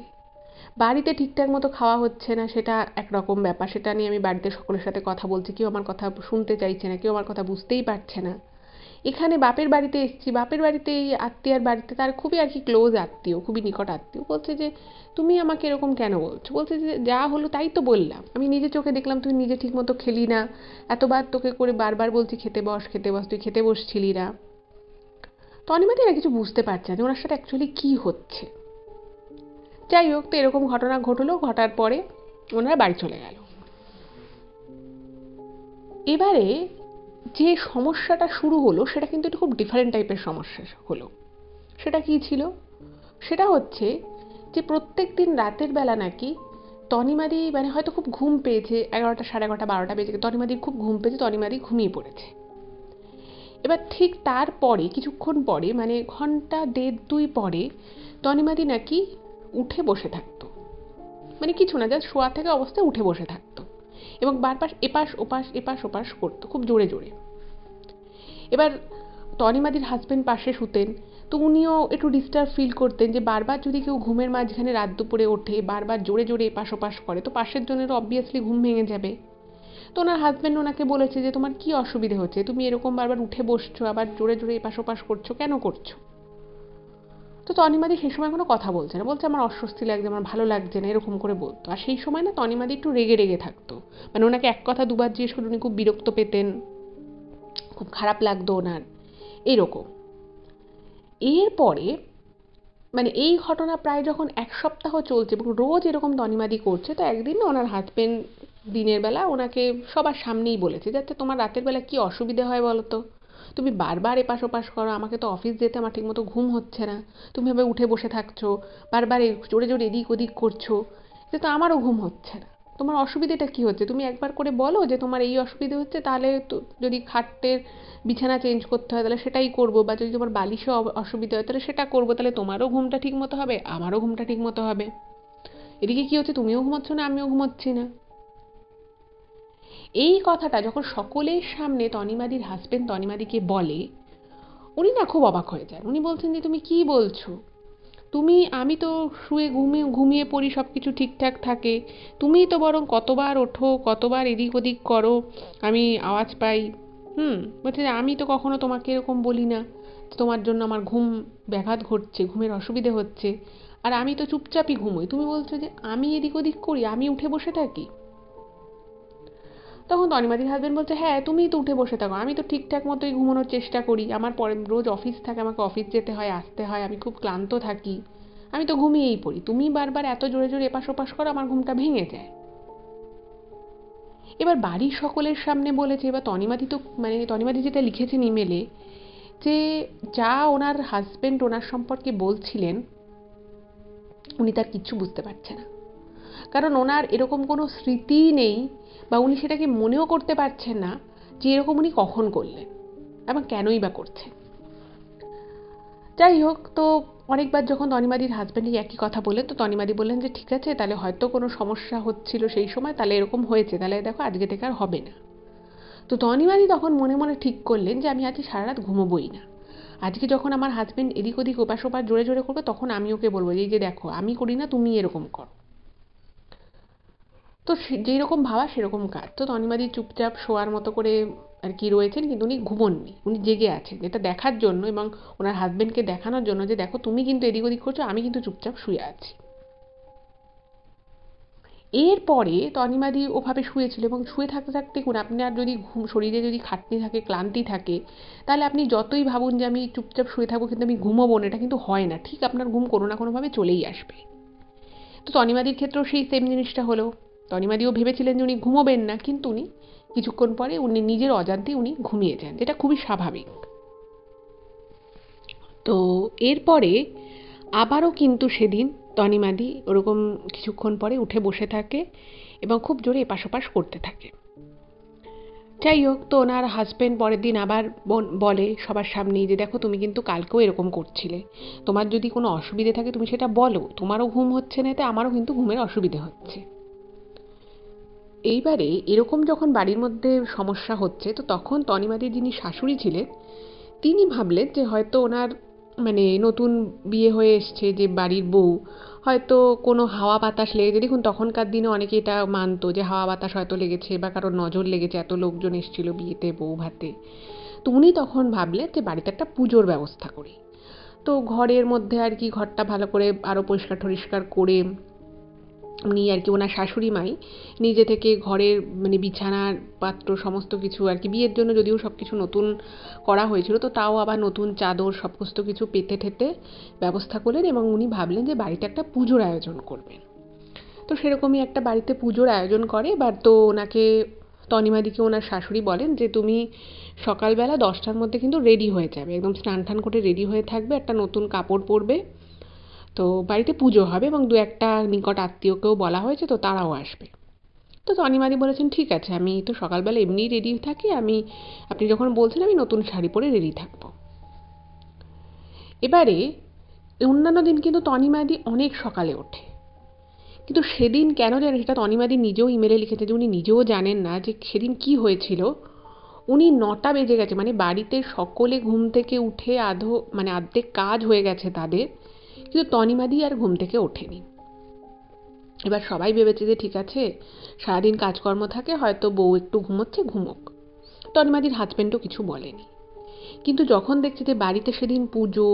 বাড়িতে ঠিকঠাক মতো খাওয়া হচ্ছে না, সেটা একরকম ব্যাপার, সেটা নিয়ে আমি বাড়িতে সকলের সাথে কথা বলছি, কেউ আমার কথা শুনতে চাইছে না, কেউ আমার কথা বুঝতেই পারছে না। এখানে বাপের বাড়িতে এসেছি, বাপের বাড়িতে এই আত্মীয়ার বাড়িতে, তার খুবই আর কি ক্লোজ আত্মীয়, খুবই নিকট আত্মীয়, বলছে যে তুমি আমাকে এরকম কেন বলছো, বলছে যে যা হলো তাই তো বললাম, আমি নিজে চোখে দেখলাম তুই নিজে ঠিক মতো খেলি না, এতবার তোকে করে বারবার বলছি খেতে বস খেতে বস, তুই খেতে বসছিলি না। তনিমাদি না কিছু বুঝতে পারছে না যে ওনার সাথে অ্যাকচুয়ালি কী হচ্ছে। যাই হোক, তো এরকম ঘটনা ঘটলো, ঘটার পরে ওনারা বাড়ি চলে গেল। এবারে যে সমস্যাটা শুরু হলো সেটা কিন্তু একটু খুব ডিফারেন্ট টাইপের সমস্যা হলো। সেটা কি ছিল, সেটা হচ্ছে যে প্রত্যেক দিন রাতের বেলা নাকি তনিমাদি, মানে হয়তো খুব ঘুম পেয়েছে, 11টা সাড়ে 11টা 12টা বেজে গেছে, তনিমাদির খুব ঘুম পেয়েছে, তনিমাদি ঘুমিয়ে পড়েছে। এবার ঠিক তারপরে কিছুক্ষণ পরে, মানে ঘন্টা দেড় দুই পরে তনিমাদি নাকি উঠে বসে থাকতো, মানে কিছু না, জাস্ট শোয়া থেকে অবস্থায় উঠে বসে থাকতো, এবং বারবার এপাশ ওপাশ এপাশ ওপাশ করতো খুব জোরে জোরে। এবার তনিমাদির হাজবেন্ড পাশে শুতেন, তো উনিও একটু ডিস্টার্ব ফিল করতেন যে বারবার যদি কেউ ঘুমের মাঝখানে রাত দুপুরে ওঠে, বারবার জোরে জোরে এপাশ ওপাশ করে, তো পাশের জনেরও অবভিয়াসলি ঘুম ভেঙে যাবে। তো ওনার হাজবেন্ড ওনাকে বলেছে যে তোমার কি অসুবিধে হচ্ছে, তুমি এরকম বারবার উঠে বসছো, আবার জোরে জোরে এপাশ ওপাশ করছো, কেন করছো। তো তনিমাদি সেই সময় কোনো কথা বলছে না, বলছে আমার অস্বস্তি লাগছে, আমার ভালো লাগছে না, এরকম করে বলতো। আর সেই সময় না তনিমাদি একটু রেগে রেগে থাকতো, মানে ওনাকে এক কথা দুবার জিজ্ঞেস করে উনি খুব বিরক্ত পেতেন, খুব খারাপ লাগতো ওনার, এরকম। এরপরে মানে এই ঘটনা প্রায় যখন 1 সপ্তাহ চলছে এবং রোজ এরকম তনিমাদি করছে, তো একদিন না ওনার হাজবেন্ড দিনের বেলা ওনাকে সবার সামনেই বলেছে, যাতে তোমার রাতের বেলা কি অসুবিধে হয় বলো তো, তুমি বারবার এপাশ ওপাশ করো, আমাকে তো অফিস যেতে আমার ঠিকমতো ঘুম হচ্ছে না, তুমি এভাবে উঠে বসে থাকছো, বারবার জোরে জোরে এদিক ওদিক করছো, এতে তো আমারও ঘুম হচ্ছে না, তোমার অসুবিধেটা কি হচ্ছে, তুমি একবার করে বলো যে তোমার এই অসুবিধে হচ্ছে, তাহলে তো যদি খাটের বিছানা চেঞ্জ করতে হয় তাহলে সেটাই করবো, বা যদি তোমার বালিশে অসুবিধা হয় তাহলে সেটা করবো, তাহলে তোমারও ঘুমটা ঠিক মতো হবে, আমারও ঘুমটা ঠিক মতো হবে। এদিকে কি হচ্ছে, তুমিও ঘুমাচ্ছ না, আমিও ঘুমাচ্ছি না। এই কথাটা যখন সকলের সামনে তনিমাদির হাজবেন্ড তনিমাদিকে বলে, উনি না খুব অবাক হয়ে যান। উনি বলছেন যে তুমি কি বলছো, আমি তো শুয়ে ঘুমিয়ে ঘুমিয়ে পড়ি, সব কিছু ঠিকঠাক থাকে, তুমিই তো বরং কতবার ওঠো, কতবার এদিক ওদিক করো, আমি আওয়াজ পাই। বলছে যে আমি তো কখনো তোমাকে এরকম বলি না, তোমার জন্য আমার ঘুম ব্যাঘাত ঘটছে, ঘুমের অসুবিধে হচ্ছে, আর আমি তো চুপচাপই ঘুমোই, তুমি বলছো যে আমি এদিক ওদিক করি, আমি উঠে বসে থাকি। তখন তনিমাদির হাজবেন্ড বলছে, হ্যাঁ তুমিই তো উঠে বসে থাকো, আমি তো ঠিকঠাক মতোই ঘুমানোর চেষ্টা করি, আমার পরে রোজ অফিস থাকে, আমাকে অফিস যেতে হয়, আসতে হয়, আমি খুব ক্লান্ত থাকি, আমি তো ঘুমিয়েই পড়ি, তুমি বারবার এত জোরে জোরে এপাশ ওপাশ করো, আমার ঘুমটা ভেঙে যায়। এবার বাড়ির সকলের সামনে বলেছে, এবার তনিমাদি তো, মানে তনিমাদি যেটা লিখেছেন ইমেলে, যে যা ওনার হাজবেন্ড ওনার সম্পর্কে বলছিলেন, উনি তার কিচ্ছু বুঝতে পারছে না, কারণ ওনার এরকম কোনো স্মৃতিই নেই, বা উনি সেটাকে মনেও করতে পারছেন না যে এরকম উনি কখন করলেন এবং কেনই বা করছেন। যাই হোক, তো অনেকবার যখন তনিমাদির হাজব্যান্ড একই কথা বললেন, তো তনিমাদি বললেন যে ঠিক আছে, তাহলে হয়তো কোনো সমস্যা হচ্ছিল সেই সময়, তাহলে এরকম হয়েছে, তাহলে দেখো আজকে থেকে আর হবে না। তো তনিমাদি তখন মনে মনে ঠিক করলেন যে আমি আজকে সারা রাত ঘুমোবই না। আজকে যখন আমার হাজব্যান্ড এদিক ওদিক ওপাশ ওপাশ জোরে জোরে করবে, তখন আমি ওকে বলবো যে দেখো আমি করি না, তুমি এরকম করো। তো যেরকম ভাবা সেরকম কাজ। তো তনিমাদি চুপচাপ শোয়ার মতো করে আর কি রয়েছেন, কিন্তু উনি ঘুমোননি, উনি জেগে আছেন, এটা দেখার জন্য এবং ওনার হাজব্যান্ডকে দেখানোর জন্য যে দেখো তুমি কিন্তু এদিক ওদিক করছো, আমি কিন্তু চুপচাপ শুয়ে আছি। এরপরে তনিমাদি ওভাবে শুয়েছিল, এবং শুয়ে থাকতে থাকতে আপনার যদি শরীরে যদি খাটনি থাকে, ক্লান্তি থাকে, তাহলে আপনি যতই ভাবুন যে আমি চুপচাপ শুয়ে থাকবো কিন্তু আমি ঘুমোবো না, এটা কিন্তু হয় না, ঠিক আপনার ঘুম কোনো না কোনোভাবে চলেই আসবে। তো তনিমাদির ক্ষেত্রেও সেই সেম জিনিসটা হলো। তনিমাদিও ভেবেছিলেন যে উনি ঘুমোবেন না, কিন্তু উনি কিছুক্ষণ পরে উনি নিজের অজান্তেই উনি ঘুমিয়ে যান, যেটা খুবই স্বাভাবিক। তো এরপরে আবারও কিন্তু সেদিন তনিমাদি ওরকম কিছুক্ষণ পরে উঠে বসে থাকে এবং খুব জোরে এপাশ ওপাশ করতে থাকে। যাই হোক, তো ওনার হাজব্যান্ড পরের দিন আবার বলে সবার সামনেই যে দেখো তুমি কিন্তু কালকেও এরকম করছিলে, তোমার যদি কোনো অসুবিধে থাকে তুমি সেটা বলো, তোমারও ঘুম হচ্ছে না, এতে আমারও কিন্তু ঘুমের অসুবিধে হচ্ছে। এইবারে এরকম যখন বাড়ির মধ্যে সমস্যা হচ্ছে, তো তখন তনিমাদির যিনি শাশুড়ি ছিলেন তিনি ভাবলেন যে হয়তো ওনার মানে নতুন বিয়ে হয়ে এসছে যে বাড়ির বউ, হয়তো কোনো হাওয়া বাতাস লেগেছে। দেখুন তখনকার দিনে অনেকে এটা মানতো যে হাওয়া বাতাস হয়তো লেগেছে বা কারোর নজর লেগেছে, এত লোকজন এসেছিল বিয়েতে, বউ ভাতে। তো উনি তখন ভাবলেন যে বাড়িতে একটা পুজোর ব্যবস্থা করি। তো ঘরের মধ্যে আর কি ঘরটা ভালো করে আরও পরিষ্কার টরিষ্কার করে উনি আর কি ওনার শাশুড়ি মাই নিজে থেকে ঘরের মানে বিছানার পাত্র সমস্ত কিছু আর কি, বিয়ের জন্য যদিও সব কিছু নতুন করা হয়েছিল, তো তাও আবার নতুন চাদর সমস্ত কিছু পেতে ঠেতে ব্যবস্থা করলেন, এবং উনি ভাবলেন যে বাড়িতে একটা পুজোর আয়োজন করবেন। তো সেরকমই একটা বাড়িতে পুজোর আয়োজন করে। এবার তো ওনাকে তনিমাদিকে ওনার শাশুড়ি বলেন যে তুমি সকালবেলা 10টার মধ্যে কিন্তু রেডি হয়ে যাবে, একদম স্নান টান করে রেডি হয়ে থাকবে, একটা নতুন কাপড় পরবে, তো বাড়িতে পুজো হবে এবং দু একটা নিকট আত্মীয়কেও বলা হয়েছে, তো তারাও আসবে। তো তনিমাদি বলেছেন ঠিক আছে, আমি তো সকালবেলা এমনিই রেডি থাকি, আপনি যখন বলছেন আমি নতুন শাড়ি পরে রেডি থাকবো। এবারে অন্যান্য দিন কিন্তু তনিমাদি অনেক সকালে ওঠে, কিন্তু সেদিন কেন জানেন, সেটা তনিমাদি নিজেও ইমেলে লিখেছে যে উনি নিজেও জানেন না যে সেদিন কি হয়েছিল। উনি 9টা বেজে গেছে, মানে বাড়িতে সকলে ঘুম থেকে উঠে মানে অর্ধেক কাজ হয়ে গেছে তাদের, কিন্তু তনিমাদি আর ঘুম থেকে ওঠেনি। এবার সবাই ভেবেছে যে ঠিক আছে, সারাদিন কাজকর্ম থাকে, হয়তো বউ একটু ঘুমোচ্ছে, ঘুমোক। তনিমাদির হাজব্যান্ডও কিছু বলেনি। কিন্তু যখন দেখছে যে বাড়িতে সেদিন পুজো,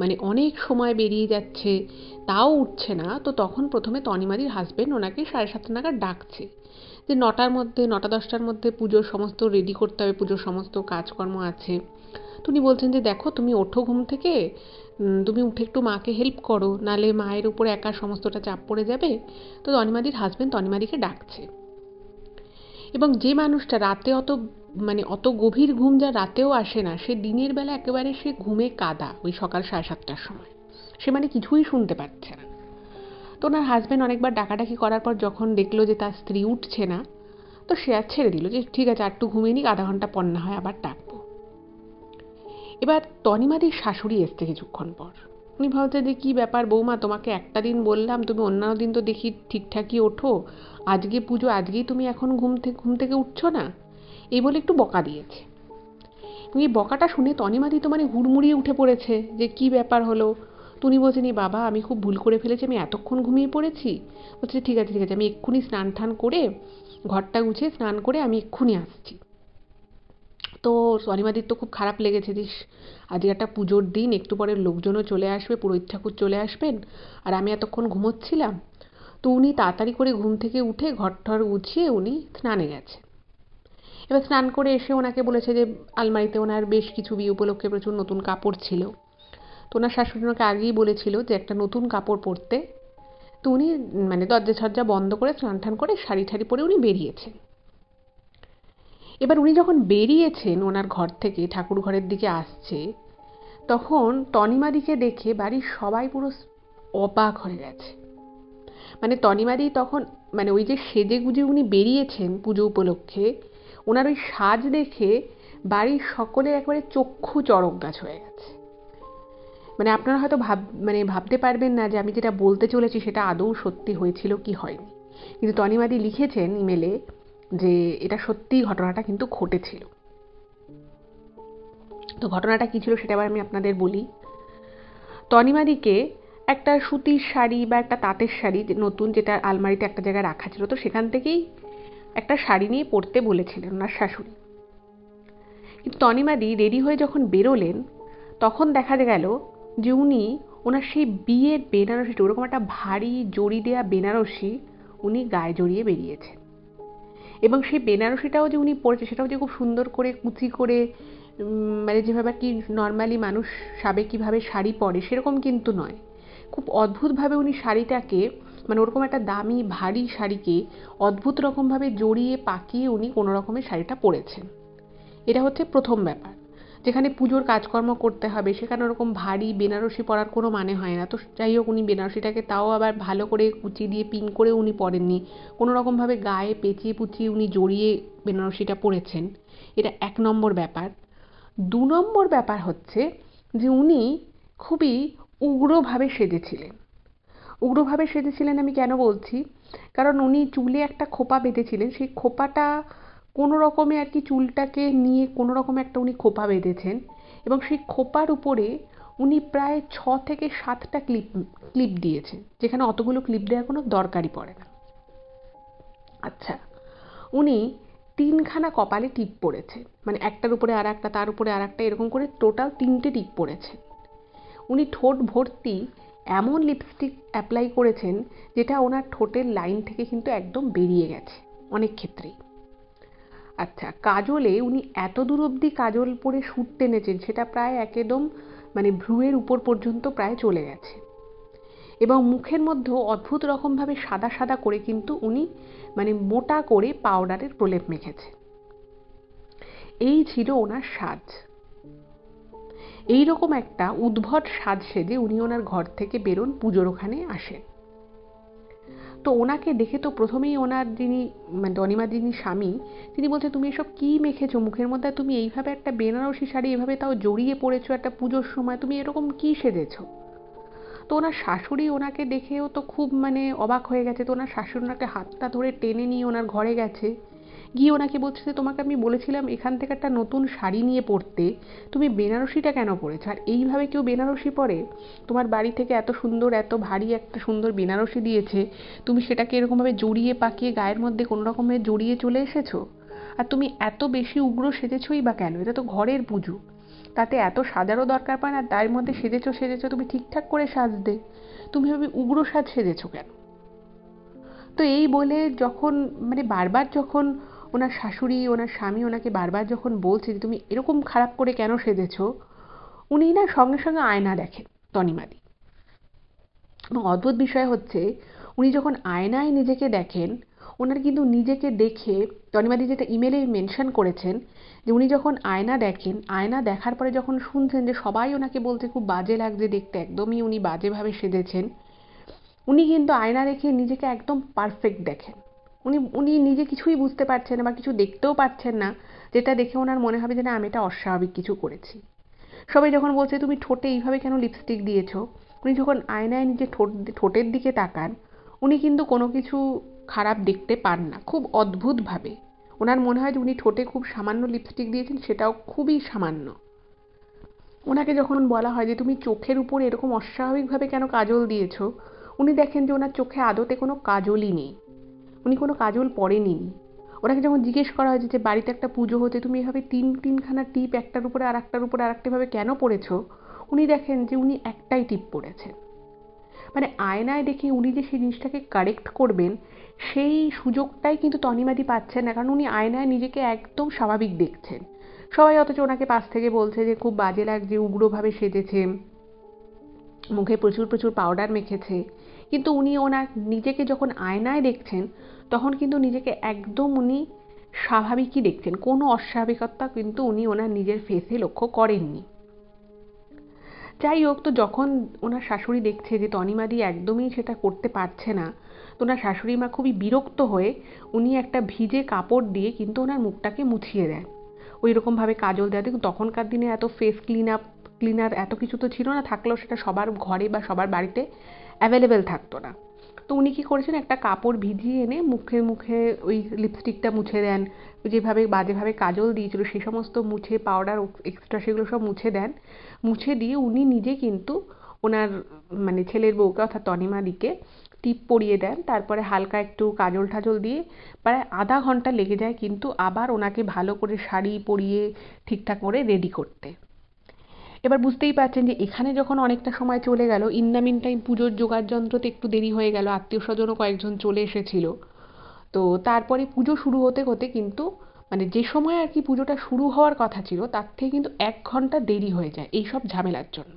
মানে অনেক সময় বেরিয়ে যাচ্ছে, তাও উঠছে না, তো তখন প্রথমে তনিমাদির হাজব্যান্ড ওনাকে 7:30 নাগাদ ডাকছে যে 9টা 10টার মধ্যে পুজোর সমস্ত রেডি করতে হবে, পুজোর সমস্ত কাজকর্ম আছে। তো উনি বলছেন যে দেখো তুমি ওঠো ঘুম থেকে, তুমি উঠে একটু মাকে হেল্প করো, নালে মায়ের উপরে একা সমস্তটা চাপ পড়ে যাবে। তো তনিমাদির হাজব্যান্ড তনিমাদিকে ডাকছে, এবং যে মানুষটা রাতে অত গভীর ঘুম যা রাতেও আসে না, সে দিনের বেলা একেবারে সে ঘুমে কাদা, ওই সকাল 7:30টার সময় সে মানে কিছুই শুনতে পাচ্ছে না। তো ওনার হাজব্যান্ড অনেকবার ডাকাডাকি করার পর যখন দেখলো যে তার স্ত্রী উঠছে না, তো সে আর ছেড়ে দিল যে ঠিক আছে আর একটু ঘুমিয়ে নিক, আধা ঘন্টা পর না হয় আবার ডাকবো। এবার তনিমাদির শাশুড়ি এসছে কিছুক্ষণ পর। উনি ভাবছেন যে কী ব্যাপার বৌমা, তোমাকে একটা দিন বললাম, তুমি অন্যান্য দিন তো দেখি ঠিকঠাকই ওঠো, আজকে পুজো, আজকেই তুমি এখন ঘুম থেকে উঠছো না, এই বলে একটু বকা দিয়েছে। এই বকাটা শুনে তনিমাদি তো মানে হুড়মুড়িয়ে উঠে পড়েছে যে কী ব্যাপার হলো। উনি বলছেন বাবা আমি খুব ভুল করে ফেলেছি, আমি এতক্ষণ ঘুমিয়ে পড়েছি। বলছে ঠিক আছে ঠিক আছে, আমি এক্ষুনি স্নান টান করে ঘরটা গুছিয়ে স্নান করে আমি এক্ষুনি আসছি। তো তনিমাদির তো খুব খারাপ লেগেছে, যে আজকে একটা পুজোর দিন, একটু পরে লোকজনও চলে আসবে, পুরোহিত ঠাকুর চলে আসবেন, আর আমি এতক্ষণ ঘুমোচ্ছিলাম। তো উনি তাড়াতাড়ি করে ঘুম থেকে উঠে ঘর টর গুছিয়ে উনি স্নানে গেছে। এবার স্নান করে এসে ওনাকে বলেছে যে আলমারিতে ওনার বেশ কিছু বিয়ে উপলক্ষে প্রচুর নতুন কাপড় ছিল, তো ওনার শাশুড়ি ওনাকে আগেই বলেছিল যে একটা নতুন কাপড় পরতে। তো উনি মানে দরজা ঝরজা বন্ধ করে স্নান টান করে শাড়ি ঠাড়ি পরে উনি বেরিয়েছেন। এবার উনি যখন বেরিয়েছেন ওনার ঘর থেকে ঠাকুর ঘরের দিকে আসছে, তখন তনিমাদিকে দেখে বাড়ির সবাই পুরো অবাক হয়ে গেছে। মানে তনিমাদি তখন মানে ওই যে সেজে গুজে উনি বেরিয়েছেন পুজো উপলক্ষে, ওনার ওই সাজ দেখে বাড়ির সকলের একেবারে চক্ষু চড়ক গাছ হয়ে গেছে। মানে আপনারা হয়তো ভাবতে পারবেন না যে আমি যেটা বলতে চলেছি সেটা আদৌ সত্যি হয়েছিল কি হয়নি, কিন্তু তনিমাদি লিখেছেন ইমেলে যে এটা সত্যি, ঘটনাটা কিন্তু ঘটেছিল। তো ঘটনাটা কি ছিল সেটা আবার আমি আপনাদের বলি। তনিমাদিকে একটা সুতির শাড়ি বা একটা তাঁতের শাড়ি নতুন, যেটা আলমারিতে একটা জায়গায় রাখা ছিল, তো সেখান থেকেই একটা শাড়ি নিয়ে পরতে বলেছিলেন ওনার শাশুড়ি। কিন্তু তনিমাদি রেডি হয়ে যখন বেরোলেন তখন দেখা গেল যে উনি ওনার সেই বিয়ের বেনারসিটা, ওরকম একটা ভারী জড়ি দেয়া বেনারসি উনি গায়ে জড়িয়ে বেরিয়েছেন। এবং সেই বেনারসিটাও যে উনি পরেছে সেটাও যে খুব সুন্দর করে কুচি করে, মানে যেভাবে আর কি নর্মালি মানুষ সাবেকিভাবে শাড়ি পরে সেরকম কিন্তু নয়। খুব অদ্ভুতভাবে উনি শাড়িটাকে, মানে ওরকম একটা দামি ভারী শাড়িকে অদ্ভুত রকমভাবে জড়িয়ে পাকিয়ে উনি কোনো রকমের শাড়িটা পরেছেন। এটা হচ্ছে প্রথম ব্যাপার। যেখানে পুজোর কাজকর্ম করতে হবে সেখানে ওরকম ভারী বেনারসি পরার কোনো মানে হয় না। তো যাই হোক, উনি বেনারসিটাকে তাও আবার ভালো করে কুচি দিয়ে পিন করে উনি পরেননি, কোনো রকমভাবে গায়ে পেঁচিয়ে পুচিয়ে উনি জড়িয়ে বেনারসিটা পরেছেন। এটা 1 নম্বর ব্যাপার। 2 নম্বর ব্যাপার হচ্ছে যে উনি খুবই উগ্রভাবে সেজেছিলেন। উগ্রভাবে সেজেছিলেন আমি কেন বলছি, কারণ উনি চুলে একটা খোপা বেঁধেছিলেন, সেই খোপাটা কোনো রকমে আর কি চুলটাকে নিয়ে কোনো রকমে একটা উনি খোপা বেঁধেছেন, এবং সেই খোপার উপরে উনি প্রায় 6 থেকে 7টা ক্লিপ দিয়েছেন, যেখানে অতগুলো ক্লিপ দেওয়ার কোনো দরকারই পড়ে না। আচ্ছা, উনি 3খানা কপালে টিপ পড়েছেন, মানে একটার উপরে আর একটা, তার উপরে আর একটা, এরকম করে টোটাল 3টে টিপ পড়েছেন। উনি ঠোঁট ভর্তি এমন লিপস্টিক অ্যাপ্লাই করেছেন যেটা ওনার ঠোঁটের লাইন থেকে কিন্তু একদম বেরিয়ে গেছে অনেক ক্ষেত্রেই। আচ্ছা, কাজলে উনি এত দূর অবধি কাজল পরে সুর টেনেছেন সেটা প্রায় একদম মানে ভ্রুয়ের উপর পর্যন্ত প্রায় চলে গেছে, এবং মুখের মধ্যেও অদ্ভুত রকমভাবে সাদা সাদা করে কিন্তু উনি মানে মোটা করে পাউডারের প্রলেপ মেখেছে। এই ছিল ওনার সাজ। এইরকম একটা উদ্ভট সাজ সেজে উনি ওনার ঘর থেকে বেরোন, পুজোর ওখানে আসেন। তো ওনাকে দেখে তো প্রথমেই ওনার যিনি মানে তনিমা যিনি স্বামী, তিনি বলছে তুমি এসব কি মেখেছো মুখের মধ্যে, তুমি এইভাবে একটা বেনারসি শাড়ি এভাবে তাও জড়িয়ে পড়েছো একটা পুজোর সময়, তুমি এরকম কি সেজেছো? তো ওনার শাশুড়ি ওনাকে দেখেও তো খুব মানে অবাক হয়ে গেছে। তো ওনার শাশুড়ি ওনাকে হাতটা ধরে টেনে নিয়ে ওনার ঘরে গেছে, গিয়ে ওনাকে বলছে যে তোমাকে আমি বলেছিলাম এখান থেকে একটা নতুন শাড়ি নিয়ে পরতে, তুমি বেনারসিটা কেন পরেছো? আর এইভাবে কেউ বেনারসি পরে? তোমার বাড়ি থেকে এত সুন্দর এত ভারী একটা সুন্দর বেনারসি দিয়েছে, তুমি সেটাকে এরকমভাবে জড়িয়ে পাকিয়ে গায়ের মধ্যে কোনো রকমে জড়িয়ে চলে এসেছো? আর তুমি এত বেশি উগ্র সেজেছোই বা কেন? এটা তো ঘরের পুজো, তাতে এত সাজারও দরকার পড়ে না। তার মধ্যে সেজেছো তুমি ঠিকঠাক করে সাজতে, তুমি এভাবে উগ্র সাজ সেজেছো কেন? তো এই বলে যখন মানে বারবার যখন ওনার শাশুড়ি ওনার স্বামী ওনাকে বারবার যখন বলছে যে তুমি এরকম খারাপ করে কেন সেজেছো, উনি না সঙ্গে সঙ্গে আয়না দেখেন তনিমাদি। এবং অদ্ভুত বিষয় হচ্ছে উনি যখন আয়নায় নিজেকে দেখেন, ওনার কিন্তু নিজেকে দেখে তনিমাদি যেটা ইমেলে মেনশন করেছেন যে উনি যখন আয়না দেখেন, আয়না দেখার পরে যখন শুনছেন যে সবাই ওনাকে বলছে খুব বাজে লাগছে দেখতে, একদমই উনি বাজেভাবে সেজেছেন, উনি কিন্তু আয়না দেখে নিজেকে একদম পারফেক্ট দেখেন। উনি উনি নিজে কিছুই বুঝতে পারছেন না বা কিছু দেখতেও পাচ্ছেন না যেটা দেখে ওনার মনে হবে যে না আমি এটা অস্বাভাবিক কিছু করেছি। সবাই যখন বলছে তুমি ঠোঁটে এইভাবে কেন লিপস্টিক দিয়েছো, উনি যখন আয়নায় নিজে ঠোঁটের দিকে তাকান, উনি কিন্তু কোনো কিছু খারাপ দেখতে পান না। খুব অদ্ভুতভাবে ওনার মনে হয় যে উনি ঠোঁটে খুব সামান্য লিপস্টিক দিয়েছেন, সেটাও খুবই সামান্য। ওনাকে যখন বলা হয় যে তুমি চোখের উপর এরকম অস্বাভাবিকভাবে কেন কাজল দিয়েছো, উনি দেখেন যে ওনার চোখে আদতে কোনো কাজলই নেই, উনি কোনো কাজল পরেনই। ওনাকে যখন জিজ্ঞেস করা হয়েছে যে বাড়িতে একটা পুজো হতে তুমি এভাবে তিনখানা টিপ একটার উপরে আর একটার উপরে আর একটা ভাবে কেন পরেছো, উনি দেখেন যে উনি একটাই টিপ পরেছেন। মানে আয়নায় দেখে উনি যে সেই জিনিসটাকে কারেক্ট করবেন সেই সুযোগটাই কিন্তু তনিমাদি পাচ্ছেন না, কারণ উনি আয়নায় নিজেকে একদম স্বাভাবিক দেখছেন। সবাই অথচ ওনাকে পাশ থেকে বলছে যে খুব বাজে লাগছে, উগ্রভাবে সেজেছে, মুখে প্রচুর প্রচুর পাউডার মেখেছে, কিন্তু উনি ওনার নিজেকে যখন আয়নায় দেখছেন তখন কিন্তু নিজেকে একদম উনি স্বাভাবিকই দেখছেন, কোনো অস্বাভাবিকতা কিন্তু উনি ওনার নিজের ফেসে লক্ষ্য করেননি। যাই হোক, তো যখন ওনার শাশুড়ি দেখছে যে তনিমাদি একদমই সেটা করতে পারছে না, তো ওনার শাশুড়ি মা খুবই বিরক্ত হয়ে উনি একটা ভিজে কাপড় দিয়ে কিন্তু ওনার মুখটাকে মুছিয়ে দেন। ওই রকমভাবে কাজল দেওয়া, দেখুন তখনকার দিনে এত ফেস ক্লিনার এত কিছু তো ছিল না, থাকলেও সেটা সবার ঘরে বা সবার বাড়িতে অ্যাভেলেবেল থাকতো না। তো উনি কী করেছেন, একটা কাপড় ভিজিয়ে এনে মুখে মুখে ওই লিপস্টিকটা মুছে দেন, যেভাবে বাজেভাবে কাজল দিয়েছিল সেই সমস্ত মুছে, পাউডার এক্সট্রা সেগুলো সব মুছে দেন। মুছে দিয়ে উনি নিজে কিন্তু ওনার মানে ছেলের বউকে অর্থাৎ তনিমাদিকে টিপ পরিয়ে দেন। তারপরে হালকা একটু কাজল টাজল দিয়ে প্রায় আধা ঘন্টা লেগে যায় কিন্তু আবার ওনাকে ভালো করে শাড়ি পরিয়ে ঠিকঠাক করে রেডি করতে। এবার বুঝতেই পারছেন যে এখানে যখন অনেকটা সময় চলে গেল, ইন দ্য মিন টাইম পুজোর জোগাড় যন্ত্রতে একটু দেরি হয়ে গেল, আত্মীয় স্বজনও কয়েকজন চলে এসেছিল। তো তারপরে পুজো শুরু হতে হতে কিন্তু মানে যে সময় আর কি পুজোটা শুরু হওয়ার কথা ছিল তার থেকে কিন্তু 1 ঘন্টা দেরি হয়ে যায় এই সব ঝামেলার জন্য।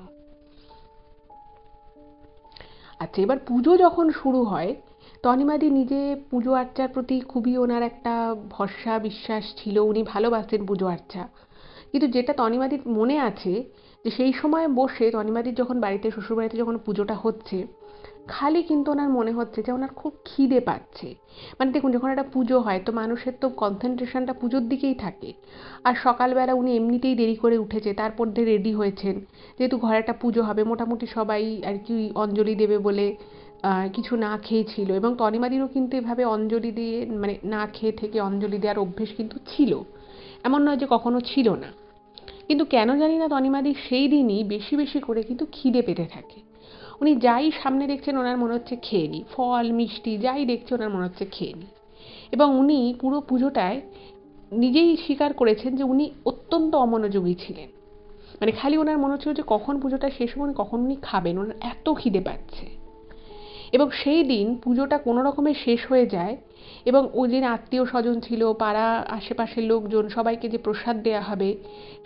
আচ্ছা, এবার পুজো যখন শুরু হয়, তনিমাদি নিজে পুজো আর্চার প্রতি খুবই ওনার একটা ভরসা বিশ্বাস ছিল, উনি ভালোবাসতেন পুজো আর্চা। কিন্তু যেটা তনিমাদির মনে আছে যে সেই সময় বসে তনিমাদির যখন বাড়িতে শ্বশুরবাড়িতে যখন পুজোটা হচ্ছে, খালি কিন্তু ওনার মনে হচ্ছে যে ওনার খুব খিদে পাচ্ছে। মানে দেখুন, যখন একটা পুজো হয় তো মানুষের তো কনসেন্ট্রেশনটা পুজোর দিকেই থাকে। আর সকালবেলা উনি এমনিতেই দেরি করে উঠেছে, তারপর দিয়ে রেডি হয়েছেন, যেহেতু ঘরে একটা পুজো হবে, মোটামুটি সবাই আর কি অঞ্জলি দেবে বলে কিছু না খেয়েছিল। এবং তনিমাদিরও কিন্তু এভাবে অঞ্জলি দিয়ে মানে না খেয়ে থেকে অঞ্জলি দেওয়ার অভ্যেস কিন্তু ছিল, এমন নয় যে কখনো ছিল না। কিন্তু কেন জানি না তনিমাদির সেই দিনই বেশি বেশি করে কিন্তু খিদে পেতে থাকে। উনি যাই সামনে দেখছেন ওনার মনে হচ্ছে খেয়ে নিই, ফল মিষ্টি যাই দেখছে ওনার মনে হচ্ছে খেয়ে নিই। এবং উনি পুরো পুজোটায় নিজেই স্বীকার করেছেন যে উনি অত্যন্ত অমনোযোগী ছিলেন। মানে খালি ওনার মনে হচ্ছিল যে কখন পুজোটা শেষ হবে, কখন উনি খাবেন, ওনার এত খিদে পাচ্ছে। এবং সেই দিন পুজোটা কোনো রকমে শেষ হয়ে যায় এবং ওই দিন আত্মীয় স্বজন ছিল, পাড়া আশেপাশের লোকজন, সবাইকে যে প্রসাদ দেওয়া হবে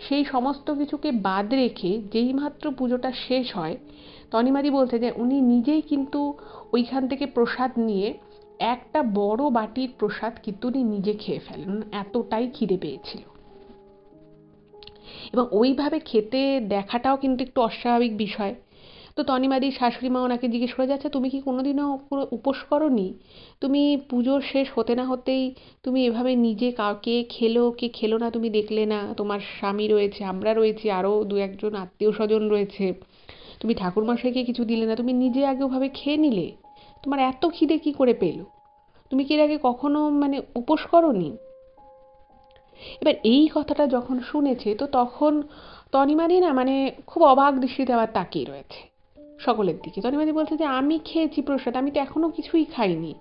সেই সমস্ত কিছুকে বাদ রেখে যেই মাত্র পুজোটা শেষ হয়, তনিমাদি বলতে যে উনি নিজেই কিন্তু ওইখান থেকে প্রসাদ নিয়ে একটা বড় বাটির প্রসাদ কিন্তু উনি নিজে খেয়ে ফেলেন, এতটাই খিদে পেয়েছিল। এবং ওইভাবে খেতে দেখাটাও কিন্তু একটু অস্বাভাবিক বিষয়। তো তনিমাদির শাশুড়ি মা ওনাকে জিজ্ঞেস করে, যাচ্ছে তুমি কি কোনোদিনও উপোস করনি? তুমি পুজোর শেষ হতে না হতেই তুমি এভাবে নিজে কে খেলো কে খেলো না তুমি দেখলে না? তোমার স্বামী রয়েছে, আমরা রয়েছি, আরও দু একজন আত্মীয় স্বজন রয়েছে, তুমি ঠাকুরমশাইকে কিছু দিলে না, তুমি নিজে আগে ওভাবে খেয়ে নিলে, তোমার এত খিদে কি করে পেলো? তুমি কি এর আগে কখনো মানে উপোস করনি? এবার এই কথাটা যখন শুনেছে তো তখন তনিমাদি না মানে খুব অবাক দৃষ্টিতে আবার তাকিয়ে রয়েছে সকলের দিকে। তনিমাদি বলছে যে আমি খেয়েছি প্রসাদ, আমি তো এখনো কিছুই খাইনি,